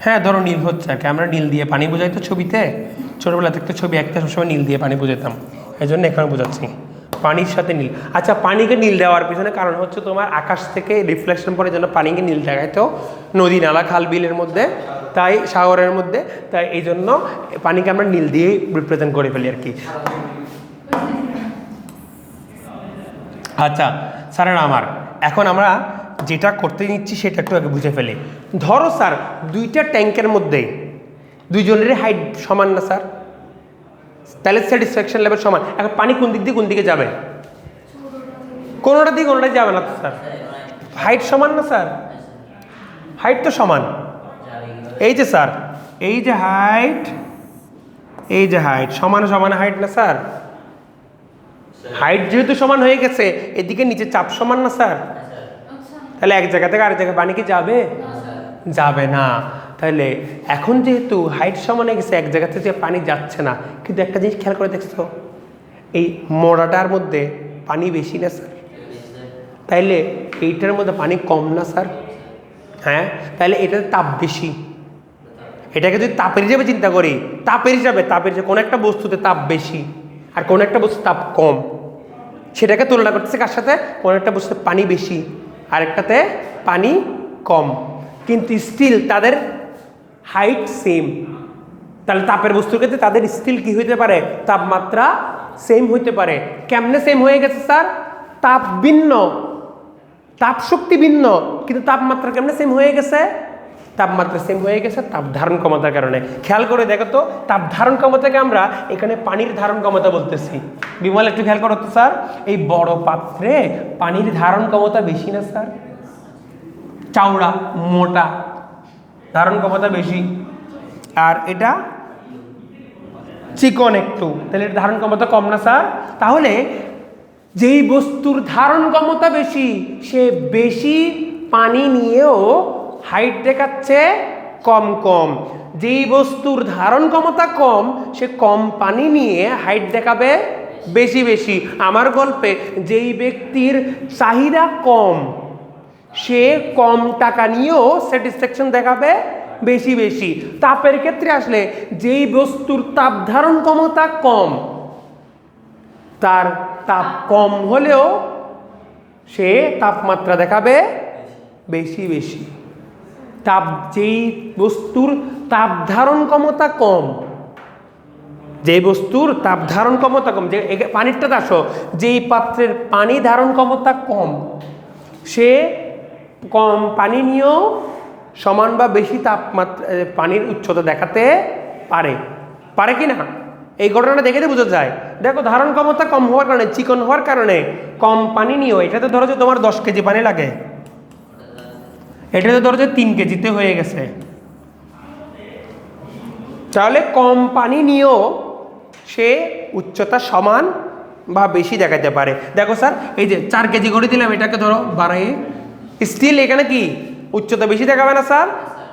হ্যাঁ ধরো নীল হচ্ছে আর কি, আমরা নীল দিয়ে পানি বোঝাই তো ছবিতে, ছোটবেলা থেকে ছবি আঁকতে সবসময় নীল দিয়ে পানি বোঝাতাম, এই জন্য এখানে বোঝাচ্ছি পানির সাথে নীল। আচ্ছা, পানিকে নীল দেওয়ার পিছনে কারণ হচ্ছে তোমার আকাশ থেকে রিফ্লেকশন পড়ে, জন্য পানিকে নীল দেখায় তো নদী নালা খাল বিলের মধ্যে, তাই সাগরের মধ্যে, তাই এই জন্য পানিকে আমরা নীল দিয়ে রিপ্রেজেন্ট করে ফেলি আর কি। আচ্ছা স্যারেরা আমার, এখন আমরা যেটা করতে নিচ্ছি সেটা একটু আগে বুঝে ফেলি। ধরো স্যার দুইটা ট্যাঙ্কের মধ্যে দুইজনেরই হাইট সমান না স্যার, তাহলে স্যাটিসফ্যাকশন লেভেল সমান। এখন পানি কোন দিক দিয়ে কোন দিকে যাবে? কোনোটা দিয়ে কোনোটা যাবে না তো স্যার, হাইট সমান না স্যার, হাইট তো সমান। এই যে স্যার এই যে হাইট, এই যে হাইট সমান সমান হাইট না স্যার? হাইট যেহেতু সমান হয়ে গেছে এদিকে নিচে চাপ সমান না স্যার? তাহলে এক জায়গা থেকে আরেক জায়গায় পানি কি যাবে? যাবে না। তাহলে এখন যেহেতু হাইট সমান হয়ে গেছে এক জায়গা থেকে পানি যাচ্ছে না, কিন্তু একটা জিনিস খেয়াল করে দেখছো, এই মোড়াটার মধ্যে পানি বেশি না স্যার? তাইলে এইটার মধ্যে পানি কম না স্যার? হ্যাঁ, তাহলে এটাতে তাপ বেশি। এটাকে যদি তাপের হিসাবে চিন্তা করি, তাপের হিসাবে কোনো একটা বস্তুতে তাপ বেশি আর কোনো একটা বস্তুতে তাপ কম, সেটাকে তুলনা করতেছে কার সাথে? কোনো একটা বস্তুতে পানি বেশি আর একটাতে পানি কম, কিন্তু স্টিল তাদের হাইট সেম। তাহলে তাপের বস্তুর ক্ষেত্রে তাদের স্টিল কি হইতে পারে? তাপমাত্রা সেম হইতে পারে। কেমনে সেম হয়ে গেছে স্যার? তাপ ভিন্ন, তাপ শক্তি ভিন্ন, কিন্তু তাপমাত্রা কেমনে সেম হয়ে গেছে? তাপমাত্রা সেম হয়ে গেছে তাপ ধারণ ক্ষমতার কারণে। খেয়াল করে দেখো তো, তাপ ধারণ ক্ষমতাকে আমরা এখানে পানির ধারণ ক্ষমতা বলতেছি। বিমল একটু খেয়াল করো তো স্যার, এই বড় পাত্রে পানির ধারণ ক্ষমতা বেশি না স্যার? চওড়া মোটা, ধারণ ক্ষমতা বেশি, আর এটা চিকন একটু, তাহলে এর ধারণ ক্ষমতা কম না স্যার? তাহলে যেই বস্তুর ধারণ ক্ষমতা বেশি সে বেশি পানি নিয়েও হাইট দেখাচ্ছে কম কম, যেই বস্তুর ধারণ ক্ষমতা কম সে কম পানি নিয়ে হাইট দেখাবে বেশি বেশি। আমার গল্পে যেই ব্যক্তির চাহিদা কম সে কম টাকা নিয়েও স্যাটিসফ্যাকশন দেখাবে বেশি বেশি। তাপের ক্ষেত্রে আসলে যেই বস্তুর তাপ ধারণ ক্ষমতা কম তার তাপ কম হলেও সে তাপমাত্রা দেখাবে বেশি বেশি। তাপ যেই বস্তুর তাপ ধারণ ক্ষমতা কম, যে বস্তুর তাপ ধারণ ক্ষমতা কম, যে পানিরটা আসো, যেই পাত্রের পানি ধারণ ক্ষমতা কম সে কম পানি নিয়েও সমান বা বেশি তাপমাত্রা পানির উচ্চতা দেখাতে পারে, পারে কি না? এই ঘটনাটা দেখে বোঝা যায়। দেখো ধারণ ক্ষমতা কম হওয়ার কারণে, চিকন হওয়ার কারণে কম পানি নিয়েও, এটাতে ধরো যে তোমার 10 কেজি পানি লাগে, এটাতে ধরো যে 3 কেজিতে হয়ে গেছে, তাহলে কম পানি নিয়েও সে উচ্চতা সমান বা বেশি দেখাতে পারে। দেখো স্যার এই যে 4 কেজি করে দিলাম, এটাকে ধরো বাড়াই, স্টিল এখানে কি উচ্চতা বেশি দেখাবে না স্যার?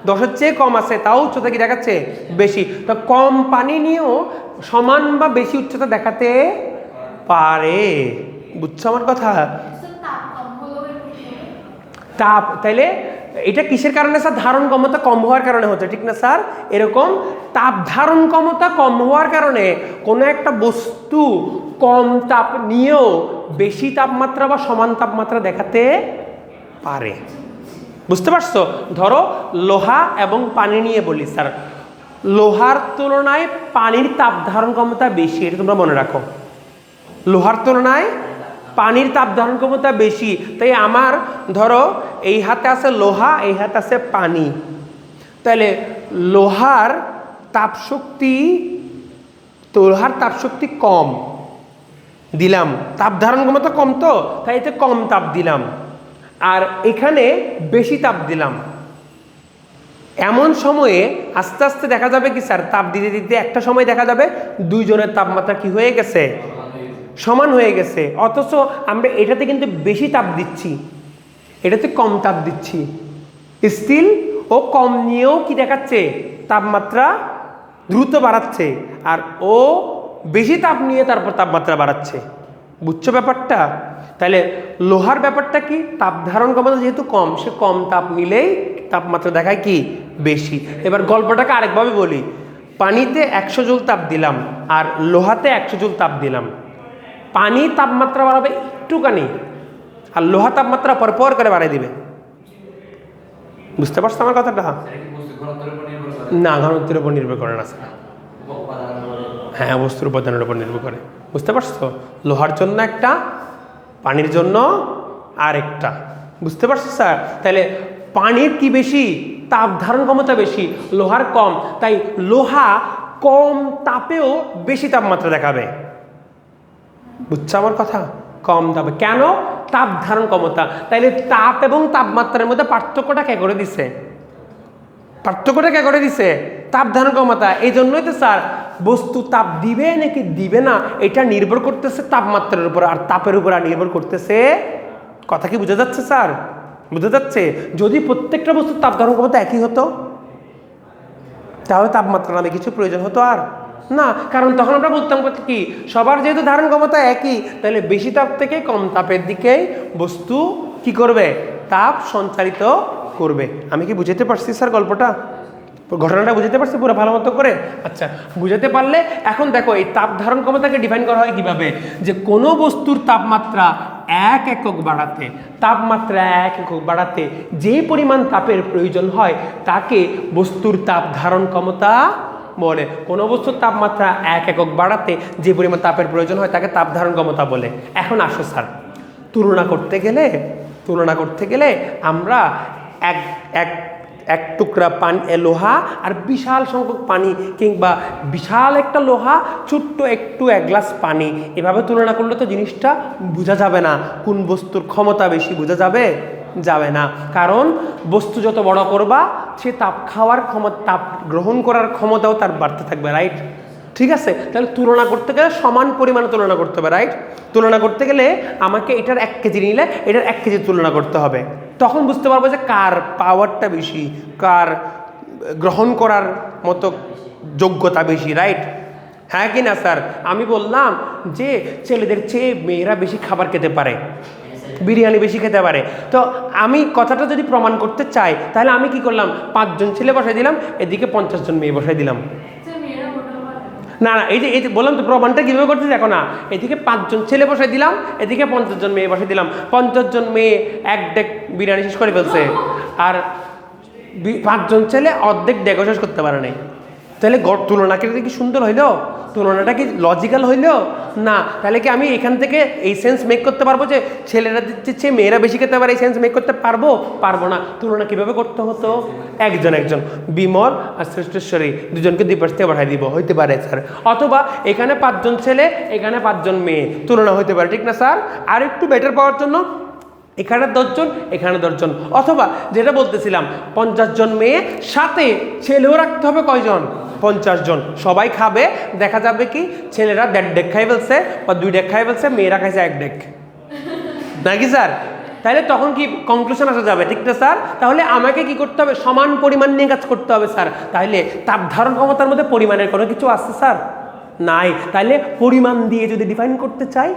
10-এর চেয়ে কম আছে, তাও উচ্চতা কি দেখাচ্ছে বেশি। তো কম পানি নিয়েও সমান বা বেশি উচ্চতা দেখাতে পারে। বুঝছো আমার কথা? তাপ, তাইলে এটা কিসের কারণে স্যার? ধারণ ক্ষমতা কম হওয়ার কারণে হচ্ছে, ঠিক না স্যার? এরকম তাপ ধারণ ক্ষমতা কম হওয়ার কারণে কোনো একটা বস্তু কম তাপ নিয়েও বেশি তাপমাত্রা বা সমান তাপমাত্রা দেখাতে পারে। বুঝতে পারছো? ধরো লোহা এবং পানি নিয়ে বলি স্যার, লোহার তুলনায় পানির তাপ ধারণ ক্ষমতা বেশি, এটা তোমরা মনে রাখো। লোহার তুলনায় পানির তাপ ধারণ ক্ষমতা বেশি, তাই আমার ধরো এই হাতে আছে লোহা, এই হাতে আছে পানি, তাহলে লোহার তাপশক্তি, তো লোহার তাপশক্তি কম দিলাম, তাপ ধারণ ক্ষমতা কম, তো তাই এতে কম তাপ দিলাম, আর এখানে বেশি তাপ দিলাম। এমন সময়ে আস্তে আস্তে দেখা যাবে কি স্যার, তাপ দিতে দিতে একটা সময় দেখা যাবে দুইজনের তাপমাত্রা কি হয়ে গেছে? সমান হয়ে গেছে। অথচ আমরা এটাতে কিন্তু বেশি তাপ দিচ্ছি, এটাতে কম তাপ দিচ্ছি, স্টিল ও কম নিয়েও কি দেখাচ্ছে? তাপমাত্রা দ্রুত বাড়াচ্ছে, আর ও বেশি তাপ নিয়ে তারপর তাপমাত্রা বাড়াচ্ছে। বুঝছো ব্যাপারটা? তাহলে লোহার ব্যাপারটা কি? তাপ ধারণ ক্ষমতা যেহেতু কম, সে কম তাপ নিলেই তাপমাত্রা দেখায় কি বেশি। এবার গল্পটাকে আরেকভাবে বলি, পানিতে 100 জুল তাপ দিলাম আর লোহাতে 100 জুল তাপ দিলাম, পানি তাপমাত্রা বাড়াবে একটুখানি আর লোহা তাপমাত্রা পরপর করে বাড়াই দিবে। বুঝতে পারছো আমার কথাটা? না, ঘনত্বের উপর নির্ভর করে না স্যার। হ্যাঁ, বস্তুর উপাদানের উপর নির্ভর করে। বুঝতে পারছো? লোহার জন্য একটা, পানির জন্য আর একটা। বুঝতে পারছি স্যার? তাহলে পানির কি বেশি? তাপ ধারণ ক্ষমতা বেশি, লোহার কম। তাই লোহা কম তাপেও বেশি তাপমাত্রা দেখাবে। বুঝছো আমার কথা? কম তাপে কেন? তাপ ধারণ ক্ষমতা। তাইলে তাপ এবং তাপমাত্রার মধ্যে পার্থক্যটা কে করে দিছে? পার্থক্যটা কে করে দিছে? তাপ ধারণ ক্ষমতা। এই জন্যই তো স্যার বস্তু তাপ দিবে নাকি দিবে না এটা নির্ভর করতেছে তাপমাত্রার উপর, আর তাপের উপর আর নির্ভর করতেছে। কথা কি বোঝা যাচ্ছে স্যার? বোঝা যাচ্ছে? যদি প্রত্যেকটা বস্তুর তাপ ধারণ ক্ষমতা একই হতো তাহলে তাপমাত্রা নামে কিছু প্রয়োজন হতো আর না। কারণ তখন আমরা বলতাম কি, সবার যেহেতু ধারণ ক্ষমতা একই, তাহলে বেশি তাপ থেকে কম তাপের দিকেই বস্তু কি করবে? তাপ সঞ্চারিত করবে। আমি কি বুঝাতে পারছি স্যার গল্পটা? ঘটনাটা বুঝতে পারছি পুরো ভালো মতো করে? আচ্ছা, বুঝাতে পারলে এখন দেখো এই তাপ ধারণ ক্ষমতাকে ডিফাইন করা হয় কিভাবে? যে কোনো বস্তুর তাপমাত্রা 1 একক বাড়াতে, তাপমাত্রা 1 একক বাড়াতে যে পরিমাণ তাপের প্রয়োজন হয় তাকে বস্তুর তাপ ধারণ ক্ষমতা বলে। কোনো বস্তুর তাপমাত্রা 1 একক বাড়াতে যে পরিমাণ তাপের প্রয়োজন হয় তাকে তাপ ধারণ ক্ষমতা বলে। এখন আসো স্যার, তুলনা করতে গেলে আমরা এক টুকরা পানি লোহা আর বিশাল সংখ্যক পানি, কিংবা বিশাল একটা লোহা ছোট্ট একটু 1 গ্লাস পানি, এভাবে তুলনা করলে তো জিনিসটা বোঝা যাবে না কোন বস্তুর ক্ষমতা বেশি। বোঝা যাবে না। কারণ বস্তু যত বড় করবা সে তাপ খাওয়ার ক্ষমতা, তাপ গ্রহণ করার ক্ষমতাও তার বাড়তে থাকবে, রাইট? ঠিক আছে, তাহলে তুলনা করতে গেলে সমান পরিমাণে তুলনা করতে হবে, রাইট? তুলনা করতে গেলে আমাকে এটার 1 কেজি নিলে এটার 1 কেজি তুলনা করতে হবে। তখন বুঝতে পারবো যে কার পাওয়ারটা বেশি, কার গ্রহণ করার মতো যোগ্যতা বেশি, রাইট? হ্যাঁ কি না স্যার? আমি বললাম যে ছেলেদের চেয়ে মেয়েরা বেশি খাবার খেতে পারে, বিরিয়ানি বেশি খেতে পারে। তো আমি কথাটা যদি প্রমাণ করতে চাই তাহলে আমি কি করলাম? 5 জন ছেলে বসাই দিলাম, এদিকে 50 জন মেয়ে বসাই দিলাম। না, এই যে বললাম তো প্রমাণটা কীভাবে করতেছি দেখো না। এদিকে 5 জন ছেলে বসাই দিলাম, এদিকে 50 জন মেয়ে বসাই দিলাম। 50 জন মেয়ে 1 ডেক বিরিয়ানি শেষ করে ফেলছে, আর 5 জন ছেলে অর্ধেক ডেকও শেষ করতে পারে নাই। তাহলে তুলনা কি সুন্দর হইলো? তুলনাটা কি লজিক্যাল হইলো? না। তাহলে কি আমি এখান থেকে এই সেন্স মেক করতে পারবো যে ছেলেরা দিচ্ছে মেয়েরা বেশি খেতে পারে? এই সেন্স মেক করতে পারবো না। তুলনা কিভাবে করতে হতো? একজন বিমল আর শ্রেষ্ঠেশ্বরী দুজনকে 2 পাশ থেকে পাঠাই দিব, হইতে পারে স্যার। অথবা এখানে 5 জন ছেলে, এখানে 5 জন মেয়ে, তুলনা হইতে পারে, ঠিক না স্যার? আর একটু বেটার পাওয়ার জন্য এখানে 10 জন, এখানে 10 জন। অথবা যেটা বলতেছিলাম 50 জন মেয়ে, সাথে ছেলেও রাখতে হবে কয়জন? 50 জন। সবাই খাবে, দেখা যাবে কি ছেলেরা 1.5 ডেক খাই ফেলছে বা 2 ডেক খাই ফেলছে, মেয়েরা খাইছে 1 ডেক, নাকি স্যার? তাহলে তখন কি কনক্লুশন আসা যাবে, ঠিক না স্যার? তাহলে আমাকে কি করতে হবে? সমান পরিমাণ নিয়ে কাজ করতে হবে স্যার। তাহলে তাপ ধারণ ক্ষমতার মধ্যে পরিমাণের কোনো কিছু আছে স্যার? নাই। তাহলে পরিমাণ দিয়ে যদি ডিফাইন করতে চাই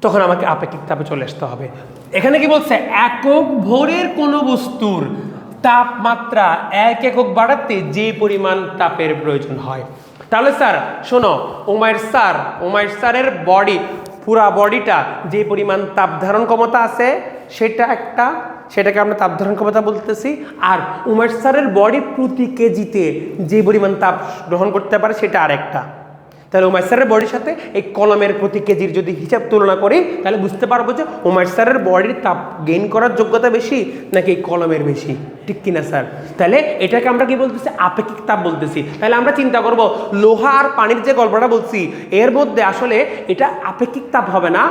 তখন আমাকে আপেক্ষিক তাপে চলে আসতে হবে। এখানে কি বলছে? একক ভরের কোনো বস্তুর তাপমাত্রা 1 একক বাড়াতে যে পরিমাণ তাপের প্রয়োজন হয়। তাহলে স্যার শোনো, উমাইর স্যারের বডি, পুরা বডিটা যে পরিমাণ তাপ ধারণ ক্ষমতা আছে সেটাকে আমরা তাপ ধারণ ক্ষমতা বলতেছি। আর উমাইর স্যারের বডি প্রতি কেজিতে যে পরিমাণ তাপ গ্রহণ করতে পারে সেটা আরেকটা। তাহলে উমাইর স্যারের বডির সাথে এই কলমের প্রতি কেজির যদি হিসাব তুলনা করি তাহলে বুঝতে পারবো যে উমাইর স্যারের বডির তাপ গেইন করার যোগ্যতা বেশি নাকি এই কলমের বেশি, ঠিক কিনা স্যার? তাহলে এটাকে আমরা কি বলতেছি? আপেক্ষিক তাপ বলতেছি। তাহলে আমরা চিন্তা করব লোহা আর পানির যে গল্পটা বলছি এর মধ্যে আসলে এটা আপেক্ষিক তাপ হবে না,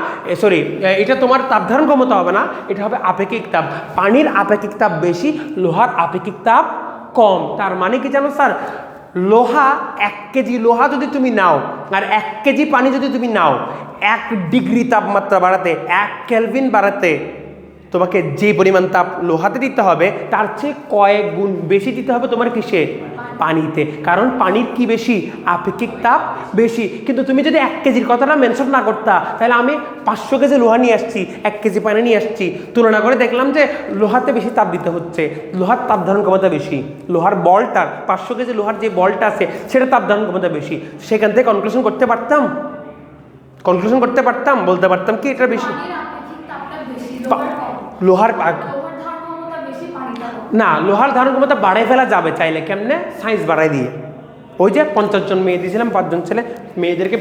এটা তোমার তাপ ধারণ ক্ষমতা হবে না, এটা হবে আপেক্ষিক তাপ। পানির আপেক্ষিক তাপ বেশি, লোহার আপেক্ষিক তাপ কম। তার মানে কি জানো স্যার? লোহা 1 কেজি লোহা যদি তুমি নাও আর 1 কেজি পানি যদি তুমি নাও, 1 ডিগ্রি তাপমাত্রা বাড়াতে, 1 কেলভিন বাড়াতে তোমাকে যে পরিমাণ তাপ লোহাতে দিতে হবে তার চেয়ে কয়েক গুণ বেশি দিতে হবে তোমার কিসে? পানিতে। কারণ পানির কি বেশি? আপেক্ষিক তাপ বেশি। কিন্তু তুমি যদি 1 কেজির কথাটা মেনশন না করতা তাহলে আমি 500 কেজি লোহা নিয়ে আসছি, 1 কেজি পানি নিয়ে আসছি, তুলনা করে দেখলাম যে লোহাতে বেশি তাপ দিতে হচ্ছে, লোহার তাপ ধারণ ক্ষমতা বেশি, লোহার বলটার 500 কেজি লোহার যে বলটা আছে সেটা তাপ ধারণ ক্ষমতা বেশি। সেখান থেকে কনক্লুশন করতে পারতাম, বলতে পারতাম কি এটা বেশি। লোহার না, লোহার ধারণ ক্ষমতা বাড়াই ফেলা যাবে চাইলে। কেমনে? সাইজ বাড়াই দিয়ে। ওই যে 50 জন মেয়ে দিয়েছিলাম, 5 জন ছেলে, মেয়েদেরকে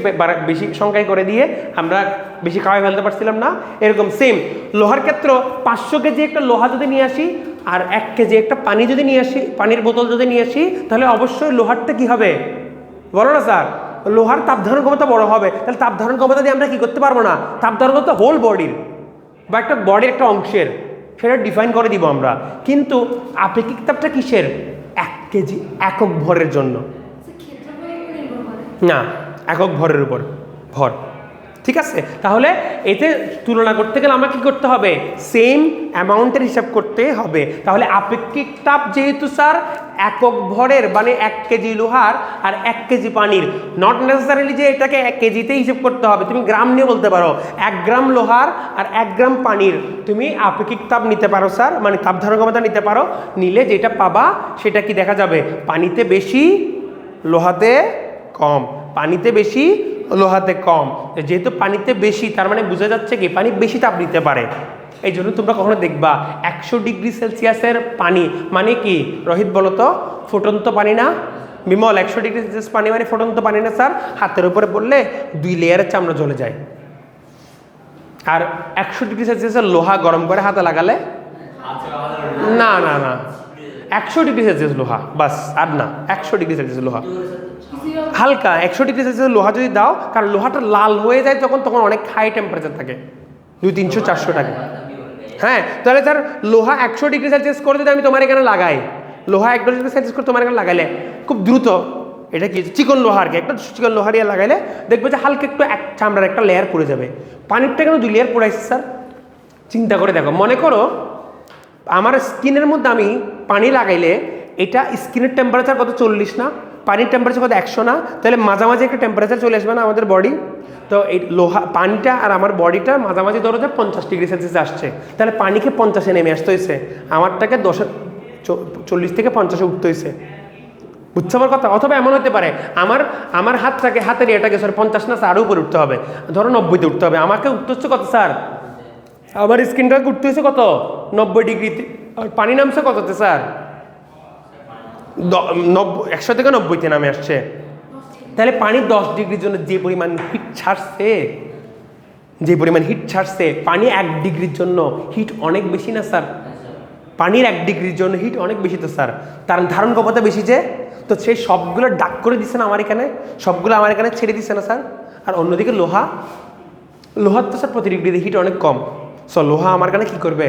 বেশি সংখ্যায় করে দিয়ে আমরা বেশি খাওয়াই ফেলতে পারছিলাম না। এরকম সেম লোহার ক্ষেত্র 500 কেজি একটা লোহা যদি নিয়ে আসি আর 1 কেজি একটা পানি যদি নিয়ে আসি, পানির বোতল যদি নিয়ে আসি, তাহলে অবশ্যই লোহারটা কি হবে বলো না স্যার? লোহার তাপ ধারণ ক্ষমতা বড় হবে। তাহলে তাপ ধারণ ক্ষমতা দিয়ে আমরা কি করতে পারবো না? তাপ ধারণ ক্ষমতা হোল বডির বা একটা বডির একটা অংশের, সেটা ডিফাইন করে দিব আমরা। কিন্তু আপেক্ষিক তাপটা কিসের? 1 কেজি একক ভরের জন্য না, একক ভরের উপর ভর। ঠিক আছে, তাহলে এতে তুলনা করতে গেলে আমাকে কি করতে হবে? সেম অ্যামাউন্টের হিসাব করতে হবে। তাহলে আপেক্ষিক তাপ যেহেতু স্যার একক ভরের, মানে 1 কেজি লোহার আর 1 কেজি পানির, নট নেসেসারিলি যে এটাকে 1 কেজিতেই হিসাব করতে হবে, তুমি গ্রাম নিয়ে বলতে পারো। 1 গ্রাম লোহার আর 1 গ্রাম পানির তুমি আপেক্ষিক তাপ নিতে পারো স্যার, মানে তাপ ধারণ ক্ষমতা নিতে পারো। নিলে যেটা পাবা সেটা কি দেখা যাবে? পানিতে বেশি, লোহাতে কম। পানিতে বেশি, লোহাতে কম। যেহেতু পানিতে বেশি, তার মানে বোঝা যাচ্ছে কি পানি বেশি তাপ নিতে পারে। এই জন্য তোমরা কখনো দেখবা 100 ডিগ্রি সেলসিয়াসের পানি মানে কি রোহিত বলো তো? ফুটন্ত পানি না বিমল? 100 ডিগ্রি সেলসিয়াস পানি মানে ফুটন্ত পানি না স্যার? হাতের উপরে পড়লে 2 লেয়ারের চামড়া জ্বলে যায়। আর 100 ডিগ্রি সেলসিয়াসের লোহা গরম করে হাতে লাগালে না না না 100 ডিগ্রি সেলসিয়াস লোহা, বাস, আর না 100 ডিগ্রি সেলসিয়াস লোহা হালকা 100 ডিগ্রি সেলসিয়াস লোহা যদি দাও, কারণ লোহাটা লাল হয়ে যায় তখন অনেক হাই টেম্পারেচার থাকে, 200-300-400 টাকা। হ্যাঁ, তাহলে স্যার লোহা 100 ডিগ্রি সেলসিয়াস করে যদি আমি তোমার এখানে লাগাই, লোহা 1 ডিগ্রি সেলসিয়াস করে তোমার এখানে লাগাইলে খুব দ্রুত, এটা কি চিকন লোহার, একটা চিকন লোহারিয়া লাগাইলে দেখবে যে হালকা একটু চামড়ার একটা লেয়ার পড়ে যাবে। পানিরটা কেন 2 লেয়ার পড়াইছে স্যার? চিন্তা করে দেখো, মনে করো আমার স্কিনের মধ্যে আমি পানি লাগাইলে এটা স্কিনের টেম্পারেচার কত 40 না, পানির টেম্পারেচার কত 100 না, তাহলে মাঝামাঝি একটা টেম্পারেচার চলে আসবে না আমাদের বডি? তো এই লোহা পানিটা আর আমার বডিটা মাঝামাঝি ধরো যে 50 ডিগ্রি সেলসিয়াস আসছে, তাহলে পানিকে 50-এ নেমে আসতে হয়েছে, আমারটাকে 40 থেকে 50-এ উঠতে হয়েছে। বুঝছো আমার কথা? অথবা এমন হতে পারে আমার হাতের এটাকে স্যার 50 না স্যার আরও উপরে উঠতে হবে, ধরো 90-তে উঠতে হবে। আমাকে উঠতে হচ্ছে কত স্যার? আমার স্কিনটাকে উঠতে হচ্ছে কত? 90 ডিগ্রিতে। আর পানি নামছে কততে স্যার? 100 থেকে 90-তে নামে আসছে। তাহলে পানি 10 ডিগ্রির জন্য যে পরিমাণ হিট ছাড়ছে, পানি 1 ডিগ্রির জন্য হিট অনেক বেশি না স্যার? পানির 1 ডিগ্রির জন্য হিট অনেক বেশি তো স্যার, তার ধারণ ক্ষমতা বেশি যে, তো সেই সবগুলো ডাক করে দিচ্ছে না আমার এখানে, সবগুলো আমার এখানে ছেড়ে দিচ্ছে না স্যার? আর অন্যদিকে লোহার তো স্যার প্রতি ডিগ্রিতে হিট অনেক কম, সো লোহা আমার এখানে কী করবে?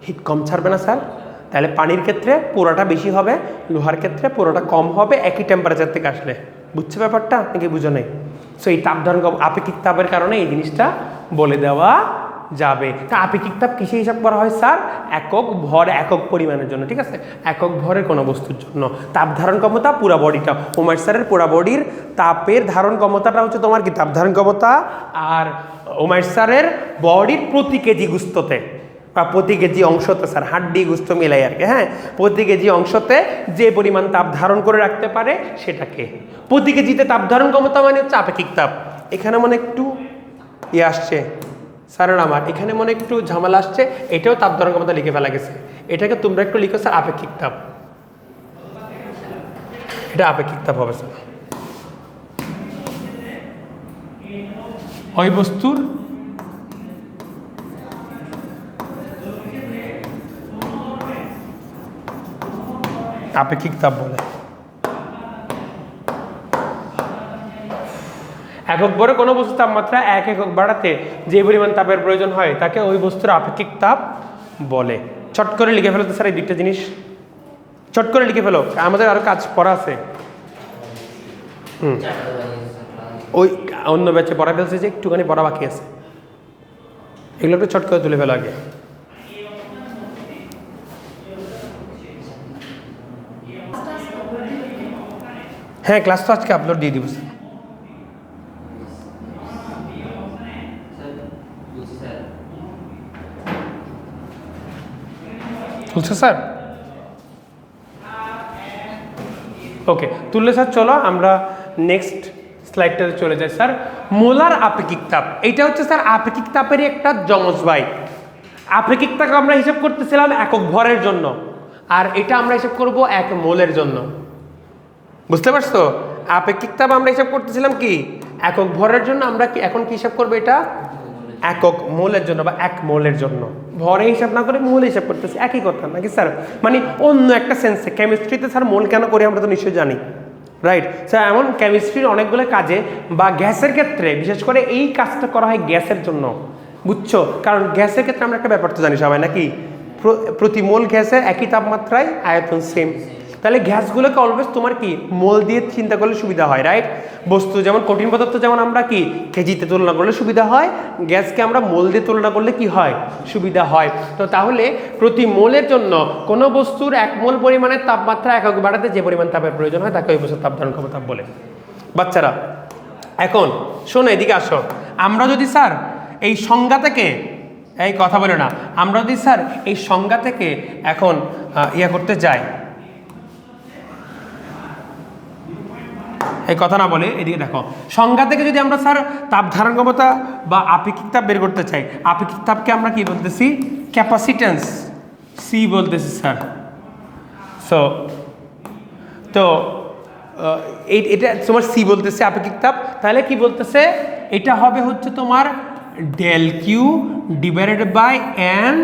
হিট কম ছাড়বে না স্যার? তাহলে পানির ক্ষেত্রে পুরোটা বেশি হবে, লোহার ক্ষেত্রে পুরোটা কম হবে একই টেম্পারেচার থেকে আসলে। বুঝছো ব্যাপারটা নাকি বুঝো নাই? সো এই তাপ ধারণ আপেক্ষিক তাপের কারণে এই জিনিসটা বলে দেওয়া যাবে। তা আপেক্ষিক তাপ কিসে হিসাব করা হয় স্যার? একক ভর, একক পরিমাণের জন্য। ঠিক আছে, একক ভরের কোনো বস্তুর জন্য তাপ ধারণ ক্ষমতা পুরা বডিটা, উমেশ স্যারের পুরা বডির তাপের ধারণ ক্ষমতাটা হচ্ছে তোমার কি তাপ ধারণ ক্ষমতা, আর উমেশ স্যারের বডির প্রতি কেজি গুস্ততে বা প্রতি কেজি অংশতে স্যার হাড্ডি গুস্ত মিলাই আর কি, হ্যাঁ, প্রতি কেজি অংশতে যে পরিমাণ তাপ ধারণ করে রাখতে পারে সেটাকে প্রতি কেজিতে তাপ ধারণ ক্ষমতা মানে হচ্ছে আপেক্ষিক তাপ। এখানে মনে একটু আসছে স্যারের, আমার এখানে মনে একটু ঝামেলা আসছে, এটাও তাপ ধারণ ক্ষমতা লিখে ফেলা গেছে, এটাকে তোমরা একটু লিখো স্যার আপেক্ষিক তাপ, এটা আপেক্ষিক তাপ হবে স্যার। ওই বস্তুর আপেক্ষিক তাপ বলে। একক ভরে কোনো বস্তুর তাপমাত্রা 1 একক বাড়াতে যে পরিমাণ তাপের প্রয়োজন হয় তাকে ওই বস্তুর আপেক্ষিক তাপ বলে। চট করে লিখে ফেলো তো স্যার এই 2টা জিনিস, চট করে লিখে ফেলো, আমাদের আরো কাজ পড়া আছে। ওই অন্য ব্যাচে পড়া ফেলছে যে একটুখানি পড়া বাকি আছে, এগুলো একটু চট করে তুলে ফেলো আগে। হ্যাঁ, ক্লাস তো আজকে আপলোড দিয়ে দিব স্যার। তুলছে স্যার? ওকে, তুললে স্যার চলো আমরা নেক্সট স্লাইডটাতে চলে যাই স্যার। মোলার আপেক্ষিক তাপ, এইটা হচ্ছে স্যার আপেক্ষিক তাপেরই একটা যমজ ভাই। আপেক্ষিক তাপ আমরা হিসাব করতেছিলাম একক ভরের জন্য, আর এটা আমরা হিসাব করব 1 মোলের জন্য। বুঝতে পারছো? আপেক্ষিক তাপ আমরা হিসাব করতেছিলাম কি একক ভরের জন্য, আমরা কি এখন কি হিসাব করবো এটা একক মোলের জন্য বা এক মোলের জন্য। ভরে হিসাব না করে মোল হিসাব করতেছি, একই কথা নাকি স্যার? মানে অন্য একটা সেন্সে। কেমিস্ট্রিতে স্যার মোল কেন করি আমরা তো নিশ্চয়ই জানি, রাইট স্যার? এমন কেমিস্ট্রির অনেকগুলো কাজে বা গ্যাসের ক্ষেত্রে বিশেষ করে এই কাজটা করা হয় গ্যাসের জন্য, বুঝছো? কারণ গ্যাসের ক্ষেত্রে আমরা একটা ব্যাপার তো জানি সবাই নাকি, প্রতি মোল গ্যাসের একই তাপমাত্রায় আয়তন সেম। তাহলে গ্যাসগুলোকে অলওয়েজ তোমার কি মোল দিয়ে চিন্তা করলে সুবিধা হয়, রাইট? বস্তু যেমন কঠিন পদার্থ যেমন আমরা কি কেজিতে তুলনা করলে সুবিধা হয়, গ্যাসকে আমরা মোল দিয়ে তুলনা করলে কি হয় সুবিধা হয়। তো তাহলে প্রতি মোলের জন্য কোনো বস্তুর এক মোল পরিমাণের তাপমাত্রা একক বাড়াতে যে পরিমাণ তাপের প্রয়োজন হয় তাকে ওই বস্তুর তাপ ধারণ ক্ষমতা বলে। বাচ্চারা এখন শোনো, এদিকে আসো। আমরা যদি স্যার এই সংজ্ঞা থেকে, এই কথা বলে না, আমরা যদি স্যার এই সংজ্ঞা থেকে এখন ইয়ে করতে যাই, এই কথা না বলে এদিকে দেখো, সংজ্ঞা থেকে যদি আমরা স্যার তাপ ধারণ ক্ষমতা বা আপেক্ষিক তাপ বের করতে চাই, আপেক্ষিক তাপকে আমরা কি বলতেছি ক্যাপাসিট্যান্স সি বলতেছি স্যার। সো তো এটা তোমার সি বলতেছে আপেক্ষিক তাপ, তাহলে কি বলতেছে এটা হবে হচ্ছে তোমার del Q divided by N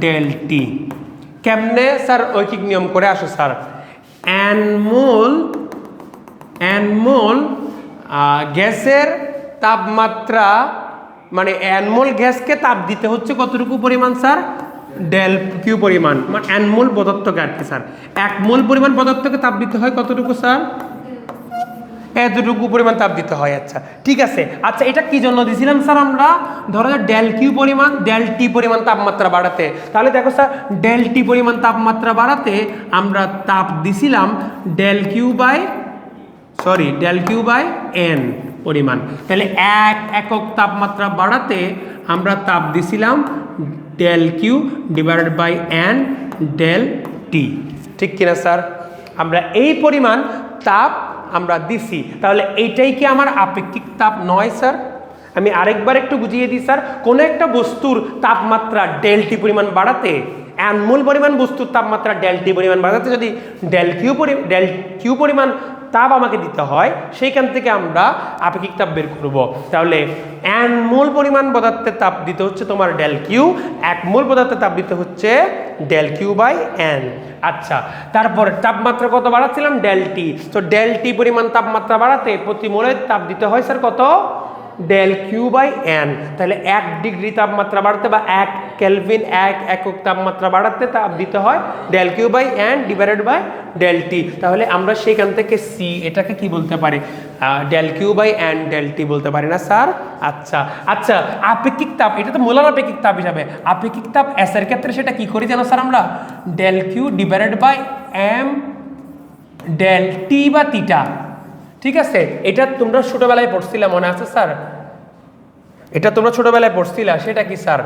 del T. কেমনে স্যার? ঐকিক নিয়ম করে আসো স্যার। এন মোল গ্যাসের তাপমাত্রা, মানে এন মোল গ্যাসকে তাপ দিতে হচ্ছে কতটুকু পরিমাণ স্যার? ডেল কিউ পরিমাণ, মানে এন মোল পদার্থকে আর কি স্যার। এক মোল পরিমাণ পদার্থকে তাপ দিতে হয় কতটুকু স্যার? এতটুকু পরিমাণ তাপ দিতে হয়। আচ্ছা ঠিক আছে। আচ্ছা এটা কি জন্য দিয়েছিলাম স্যার আমরা? ধরো যে ডেল কিউ পরিমাণ ডেল টি পরিমাণ তাপমাত্রা বাড়াতে। তাহলে দেখো স্যার ডেল টি পরিমাণ তাপমাত্রা বাড়াতে আমরা তাপ দিছিলাম ডেল কিউ বাই এন পরিমাণ। তাহলে এক একক তাপমাত্রা বাড়াতে আমরা তাপ দিছিলাম del Q divided by N del T, ঠিক কিনা স্যার? আমরা এই পরিমাণ তাপ আমরা দিছি, তাহলে এইটাই কি আমার আপেক্ষিক তাপ নয় স্যার? আমি আরেকবার একটু বুঝিয়ে দিই স্যার। কোনো একটা বস্তুর তাপমাত্রা ডেল টি পরিমাণ বাড়াতে, এন মোল পরিমাণ বস্তুর তাপমাত্রা ডেল টি পরিমাণ বাড়াতে যদি ডেল কিউ পরিমাণ তাপ আমাকে দিতে হয়, সেইখান থেকে আমরা আপেক্ষিক তাপ বের করব। তাহলে এন মোল পরিমাণ পদার্থের তাপ দিতে হচ্ছে তোমার ডেল কিউ, এক মোল পদার্থের তাপ দিতে হচ্ছে ডেল কিউ বাই এন। আচ্ছা তারপরে তাপমাত্রা কত বাড়াচ্ছিলাম? Del T. তো ডেল টি পরিমাণ তাপমাত্রা বাড়াতে প্রতি মোলের তাপ দিতে হয় স্যার কত? Del Q by N. তাহলে 1 ডিগ্রি তাপমাত্রা বাড়াতে বা 1 কেলভিন এক একক তাপমাত্রা বাড়াতে তাপ দিতে হয় del Q by N divided by del T. তাহলে আমরা সেখান থেকে সি এটাকে কি বলতে পারি? Del Q by N del T বলতে পারি না স্যার? আচ্ছা আচ্ছা আপেক্ষিক তাপ, এটা তো মোলার আপেক্ষিক তাপ হিসাবে। আপেক্ষিক তাপ এস এর ক্ষেত্রে সেটা কি করি জানো স্যার? আমরা del Q divided by M del T বা থিটা, ঠিক আছে? এটা তোমরা ছোটবেলায় পড়ছিলা, মনে আছে স্যার? এটা তোমরা ছোটবেলায় পড়ছিলা, সেটা কি স্যার?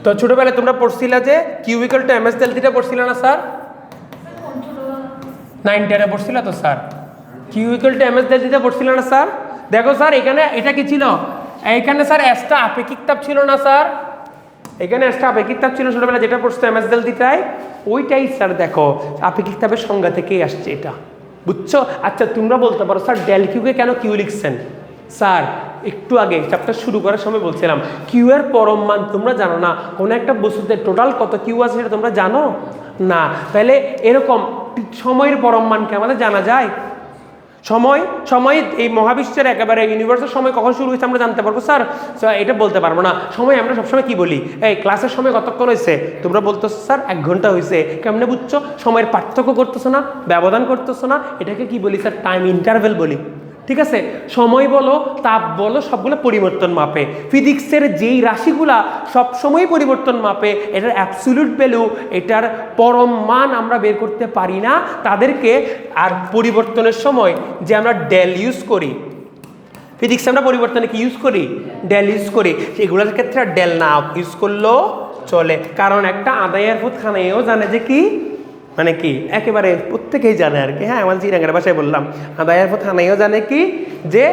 তো ছোটবেলায় তোমরা পড়ছিলা যে Q equal to M S del theta পড়ছিলা না স্যার? 9-10 পড়ছিলা তো sir? Q equal to M S del theta পড়ছিলা না স্যার? দেখো স্যার এখানে এটা কি ছিল? এইখানে স্যার এসটা আপেক্ষিক তাপ ছিল না স্যার? এখানে এসটা আপেক্ষিক তাপ ছিল ছোটবেলায়, যেটা পড়ছো এম এস ডেল থিটায়, ওইটাই স্যার দেখো আপেক্ষিক তাপের সংজ্ঞা থেকেই আসছে এটা, বুঝছো? আচ্ছা তোমরা বলতে পারো স্যার ডেল কিউকে কেন কিউ লিখছেন? স্যার একটু আগে চ্যাপ্টার শুরু করার সময় বলছিলাম কিউ এর পরম মান তোমরা জানো না, কোনো একটা বস্তুতে টোটাল কত কিউ আছে সেটা তোমরা জানো না। তাহলে এরকম সময়ের পরম মানকে আমাদের জানা যায়? সময় এই মহাবিশ্বের একেবারে ইউনিভার্সের সময় কখন শুরু হয়েছে আমরা জানতে পারবো স্যার? এটা বলতে পারবো না। সময় আমরা সবসময় কি বলি? এই ক্লাসের সময় কতক্ষণ হয়েছে? তোমরা বলতেছো স্যার 1 ঘন্টা হয়েছে। কেমনে বুঝছো? সময়ের পার্থক্য করতেছো না, ব্যবধান করতেছো না, এটাকে কি বলি স্যার? টাইম ইন্টারভেল বলি, ঠিক আছে? সময় বলো তাপ বলো সবগুলো পরিবর্তন মাপে। ফিজিক্সের যেই রাশিগুলা সবসময় পরিবর্তন মাপে, এটার অ্যাবসলিউট ভ্যালু, এটার পরম মান আমরা বের করতে পারি না তাদেরকে। আর পরিবর্তনের সময় যে আমরা ডেল ইউজ করি, ফিজিক্সে আমরা পরিবর্তনে কি ইউজ করি? ডেল ইউজ করি। সেগুলোর ক্ষেত্রে ডেল না ইউজ করলেও চলে, কারণ একটা আদায়ের ফুট খানাইও জানে যে কি মানে কি, একেবারে প্রত্যেকেই জানে আর কি। হ্যাঁ আমার চিরাঙ্গের ভাষায় বললাম, আদায়ের ফুট খানাইও জানে কি যে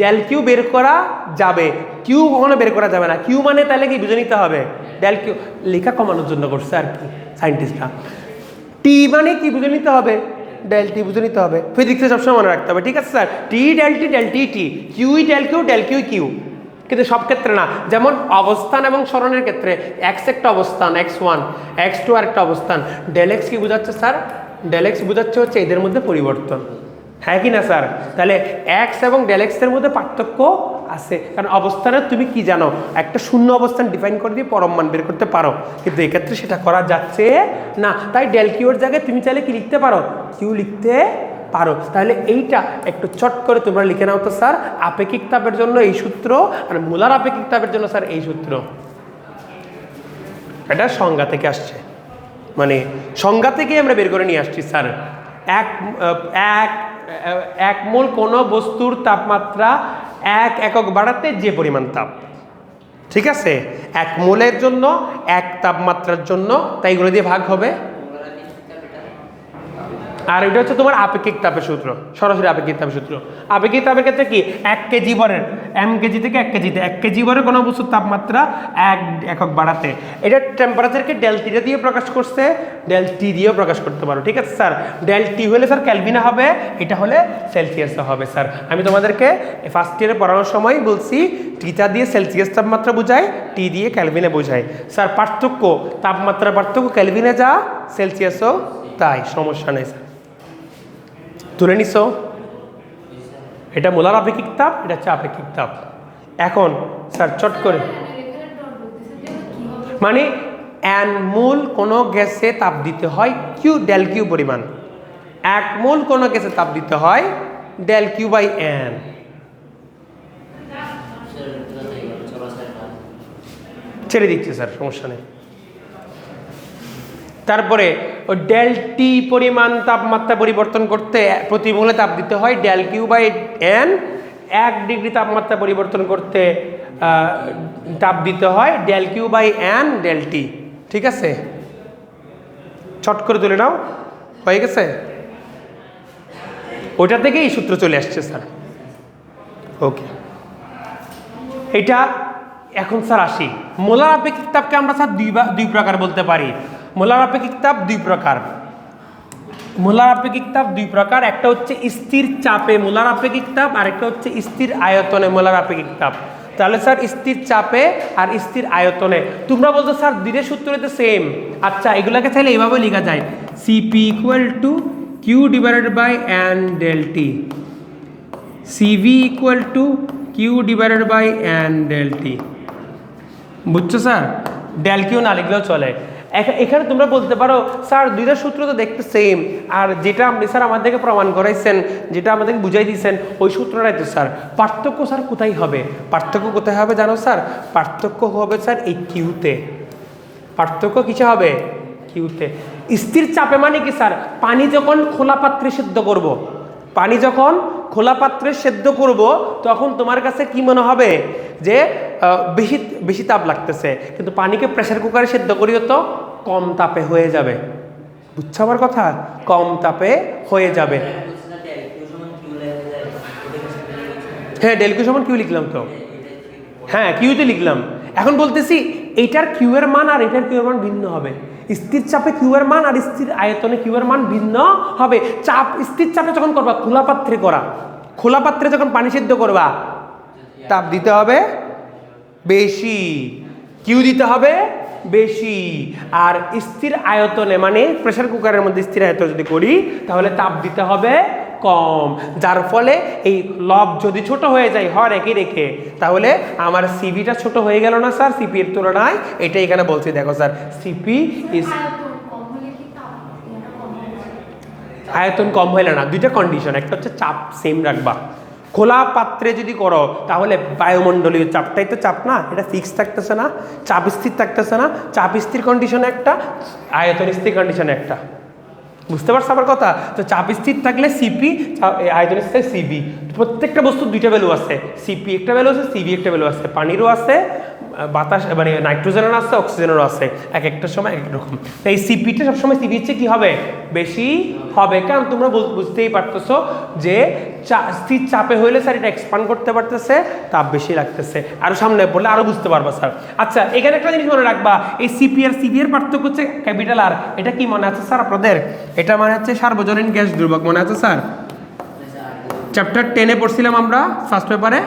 ডেল কিউ বের করা যাবে, কিউ কখনো বের করা যাবে না। কিউ মানে তাহলে কি বুঝে নিতে হবে? ডেল কিউ লেখা কমানোর জন্য করছে আর কি সায়েন্টিস্টরা। টি মানে কি বুঝে নিতে হবে? ডেল টি বুঝে নিতে হবে, ফিজিক্সে সবসময় মনে রাখতে হবে, ঠিক আছে স্যার। টি ডেল টি টি, কিউই ডেল কিউ কিউ, কিন্তু সব ক্ষেত্রে না। যেমন অবস্থান এবং সরণের ক্ষেত্রে এক্স একটা অবস্থান, x1, x2 আরেকটা অবস্থান, ডেল এক্স কি বোঝাচ্ছে স্যার? ডেল এক্স বোঝাচ্ছে হচ্ছে এদের মধ্যে পরিবর্তন, হ্যাঁ কি না স্যার? তাহলে এক্স এবং ডেল এক্সের মধ্যে পার্থক্য আছে, কারণ অবস্থানে তুমি কি জানো, একটা শূন্য অবস্থান ডিফাইন করে দিয়ে পরম মান বের করতে পারো, কিন্তু এক্ষেত্রে সেটা করা যাচ্ছে না। তাই ডেল কিউর জায়গায় তুমি চাইলে কি লিখতে পারো? কিউ লিখতে পারো। তাহলে এইটা একটু চট করে তোমরা লিখে নাও তো স্যার, আপেক্ষিক তাপের জন্য এই সূত্র, আর মোলার আপেক্ষিক তাপের জন্য স্যার এই সূত্র। এটা সংজ্ঞা থেকে আসছে, মানে সংজ্ঞা থেকে আমরা বের করে নিয়ে আসছি স্যার। এক মোল কোনো বস্তুর তাপমাত্রা 1 একক বাড়াতে যে পরিমাণ তাপ, ঠিক আছে, 1 মোলের জন্য 1 তাপমাত্রার জন্য, তাই এগুলো দিয়ে ভাগ হবে। আর এটা হচ্ছে তোমার আপেক্ষিক তাপের সূত্র, সরাসরি আপেক্ষিক তাপের সূত্র। আপেক্ষিক তাপের ক্ষেত্রে কি 1 কেজি ভরের, এম কেজি থেকে 1 কেজিতে, 1 কেজি ভরের কোনো বস্তুর তাপমাত্রা 1 একক বাড়াতে, এটা টেম্পারেচারকে ডেল টিটা দিয়ে প্রকাশ করছে, ডেল টি দিয়েও প্রকাশ করতে পারো, ঠিক আছে স্যার। ডেল টি হলে স্যার ক্যালভিনে হবে, এটা হলে সেলসিয়াসে হবে স্যার। আমি তোমাদেরকে ফার্স্ট ইয়ারে পড়ানোর সময় বলছি টিটা দিয়ে সেলসিয়াস তাপমাত্রা বোঝায়, টি দিয়ে ক্যালভিনে বোঝায় স্যার। পার্থক্য, তাপমাত্রার পার্থক্য ক্যালভিনে যা সেলসিয়াসও তাই, সমস্যা নেই স্যার। তুলে নিছো? এটা মোলার আপেক্ষিক তাপ, এটা হচ্ছে আপেক্ষিক তাপ। এখন স্যার চট করে, মানে এন মোল কোনো গ্যাসে তাপ দিতে হয় কিউ ডেল কিউ পরিমাণ, 1 মোল কোনো গ্যাসে তাপ দিতে হয় ডেল কিউ বাই এন। ছেড়ে দিচ্ছে স্যার, সমস্যা নেই। তারপরে ওই ডেল টি পরিমাণ তাপমাত্রা পরিবর্তন করতে প্রতি মোলে তাপ দিতে হয় del Q by N. 1 degree তাপমাত্রা পরিবর্তন করতে তাপ দিতে হয় del Q by N del T, ঠিক আছে? চট করে তুলে নাও, হয়ে গেছে? ওইটা থেকে এই সূত্র চলে আসছে স্যার। ওকে, এটা এখন স্যার আসি, মোলার আপেক্ষিক তাপকে আমরা স্যার দুই প্রকার বলতে পারি। মোলার আপেক্ষিক তাপ দুই প্রকার, মোলার আপেক্ষিক তাপ দুই প্রকার, একটা হচ্ছে স্থির চাপে মোলার আপেক্ষিক তাপ, আর একটা হচ্ছে স্থির আয়তনে মোলার আপেক্ষিক তাপ। তাহলে স্যার স্থির চাপে আর স্থির আয়তনে, তোমরা বলছো স্যার দুইটার সূত্র তো সেম। আচ্ছা, এগুলোকে চাইলে এইভাবে লেখা যায়, CP equal to Q divided by N del T, CV equal to Q divided by N del T. বুঝছো স্যার? ডেল কিউ না লিখলেও চলে। এখানে তোমরা বলতে পারো স্যার দুইটা সূত্র তো দেখতে সেম, আর যেটা আপনি স্যার আমাদেরকে প্রমাণ করাইছেন, যেটা আমাদেরকে বুঝাই দিয়েছেন ওই সূত্রটাই তো স্যার। পার্থক্য স্যার কোথায় হবে? পার্থক্য কোথায় হবে জানো স্যার? পার্থক্য হবে স্যার এই কিউতে। পার্থক্য কিসে হবে? কিউতে। স্থির চাপে মানে কি স্যার? পানি যখন খোলা পাত্রে সেদ্ধ করব, পানি যখন খোলা পাত্রে সেদ্ধ করব তখন তোমার কাছে কি মনে হবে যে বেশি বেশি তাপ লাগতেছে, কিন্তু পানিকে প্রেসার কুকারে সেদ্ধ করিও তো কম তাপে হয়ে যাবে। বুঝছো আমার কথা? কম তাপে হয়ে যাবে। হ্যাঁ, ডেল কিউ সমান কিউ লিখলাম তো, হ্যাঁ কিউতে লিখলাম। এখন বলতেছি এইটার কিউ এর মান আর এটার কিউ এর মান ভিন্ন হবে। স্থির চাপে কিউ এর মান আর স্থির আয়তনে কিউ এর মান ভিন্ন হবে। চাপ স্থির চাপে যখন করবা, খোলা পাত্রে করা, খোলা পাত্রে যখন পানি সিদ্ধ করবা তাপ দিতে হবে বেশি, কিউ দিতে হবে বেশি। আর স্থির আয়তনে মানে প্রেসার কুকারের মধ্যে স্থির আয়তন যদি করি তাহলে তাপ দিতে হবে কম, যার ফলে এই লব যদি ছোট হয়ে যায় হর একই রেখে, তাহলে আমার সিপিটা ছোট হয়ে গেল না স্যার সিপি এর তুলনায়? এটা এখানে বলছি, দেখো স্যার সিপি ইজ আয়তন কম হইলে না, দুইটা কন্ডিশন, একটা হচ্ছে চাপ সেম রাখবা। খোলা পাত্রে যদি করো তাহলে বায়ুমণ্ডলীয় চাপটাই তো চাপ না, এটা ফিক্স থাকতেছে না, চাপ স্থির থাকতেছে না। চাপ স্থির কন্ডিশনে একটা, আয়তন স্থির কন্ডিশনে একটা। বুঝতে পারছো আমার কথা? তো চাপ স্থির থাকলে সিপি, আয়তন স্থির সিবি। প্রত্যেকটা বস্তুর দুইটা ভ্যালু আছে, সিপি একটা ভ্যালু আছে, সিভি একটা ভ্যালু আছে, পানিরও আছে, বাতাস মানে নাইট্রোজেনেরও আছে, অক্সিজেনেরও আছে, এক একটা সময় এক এক রকম। তো এই সিপিটা সবসময় সিভি হচ্ছে কি হবে, বেশি হবে, কারণ তোমরা বুঝতেই পারতেছো যে স্থির চাপে হইলে স্যার এটা এক্সপান্ড করতে পারতেছে, তাপ বেশি লাগতেছে। আরও সামনে পড়লে আরও বুঝতে পারবা স্যার। আচ্ছা, এখানে একটা জিনিস মনে রাখবা, এই সিপি আর সিভি এর পার্থক্য হচ্ছে ক্যাপিটাল আর। এটা কি মনে আছে স্যার আপনাদের? এটা মানে হচ্ছে সার্বজনীন গ্যাস দ্রবক, মনে আছে স্যার? চ্যাপ্টার 10-এ পড়ছিলাম আমরা ফার্স্ট পেপারে,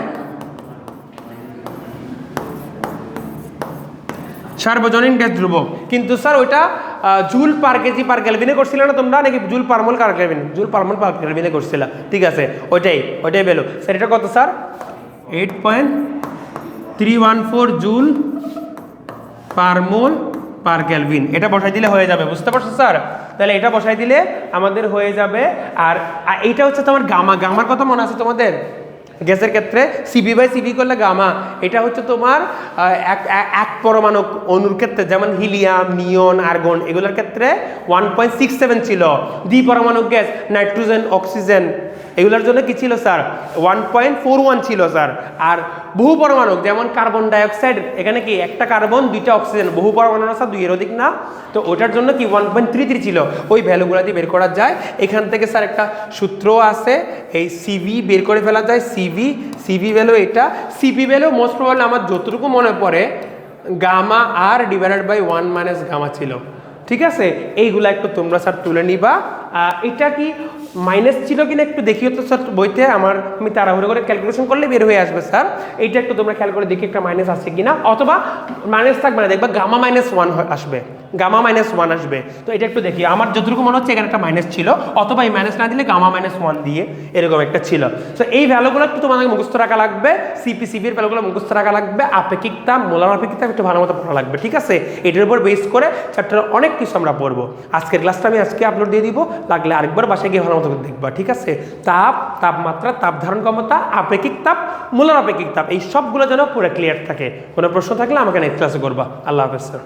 সার্বজনীন গ্যাস ধ্রুবক। কিন্তু স্যার ওইটা জুল পার কেজি পার ক্যালভিনে করছিল না তোমরা, নাকি জুল পার মোল পার ক্যালভিন? জুল পার মোল পার ক্যালভিনে করছিল, ঠিক আছে, ওইটাই ভ্যালু স্যার। এটা কত স্যার? 8.314 জুল পার মোল পার ক্যালভিন। এটা বসাই দিলে হয়ে যাবে, বুঝতে পারছো স্যার? তাহলে এটা বসাই দিলে আমাদের হয়ে যাবে। আর এইটা হচ্ছে তোমার গামা। গামার কথা মনে আছে তোমাদের? গ্যাসের ক্ষেত্রে সিবি বাই সিবি করলে গামা, এটা হচ্ছে তোমার এক পরমাণু অণুর ক্ষেত্রে, যেমন হিলিয়াম, নিয়ন, আর্গন, এগুলোর ক্ষেত্রে 1.67 ছিল। দ্বিপরমাণু গ্যাস নাইট্রোজেন, অক্সিজেন, এগুলোর জন্য কি ছিল স্যার? 1.41 ছিল স্যার। আর বহু পরমাণু যেমন কার্বন ডাইঅক্সাইড, এখানে কি একটা কার্বন দুইটা অক্সিজেন, বহু পরমাণু স্যার, দুইয়ের অধিক না, তো ওটার জন্য কি 1.33 ছিল। ওই ভ্যালুগুলো দিয়ে বের করা যায়। এখান থেকে স্যার একটা সূত্র আছে, এই সিভি বের করে ফেলা যায়। সিভি ভ্যালু এটা, সিভি ভ্যালু মোস্ট প্রবাবলি আমার যতটুকু মনে পড়ে gamma R divided by 1 minus gamma ছিল, ঠিক আছে? এইগুলো একটু তোমরা স্যার তুলে নিবা। এটা কি মাইনাস ছিল কিনা একটু দেখিও তো স্যার বইতে, আমি তাড়াহুড়ো করে ক্যালকুলেশন করলে বের হয়ে আসবে স্যার। এইটা একটু তোমরা খেয়াল করে দেখি একটা মাইনাস আছে কিনা, অথবা মাইনাস থাকবে না, দেখবা গামা -1 আসবে, গামা -1 আসবে। তো এটা একটু দেখি, আমার যতটুকু মনে হচ্ছে এখানে একটা মাইনাস ছিল, অথবা এই মাইনাস না দিলে গামা -1 দিয়ে এরকম একটা ছিল। তো এই ভ্যালুগুলো একটু তোমাদের মুখস্থ রাখা লাগবে, সিপির ভ্যালুগুলো মুখস্থ রাখা লাগবে, আপেক্ষিক তাপ, মোলার আপেক্ষিক তাপ একটু ভালো মতো পড়া লাগবে, ঠিক আছে? এটার উপর বেস করে চ্যাপ্টারে অনেক কিছু আমরা পড়বো। আজকের ক্লাসটা আমি আজকে আপলোড দিয়ে দিব, লাগলে আরেকবার বাসায় গিয়ে ভালো মতো দেখবা, ঠিক আছে? তাপমাত্রা, তাপ ধারণ ক্ষমতা, আপেক্ষিক তাপ, মোলার আপেক্ষিক তাপ, এই সবগুলো যেন পুরো ক্লিয়ার থাকে। কোনো প্রশ্ন থাকলে আমাকে নেক্সট ক্লাসে করবা। আল্লাহ হাফেজ স্যার।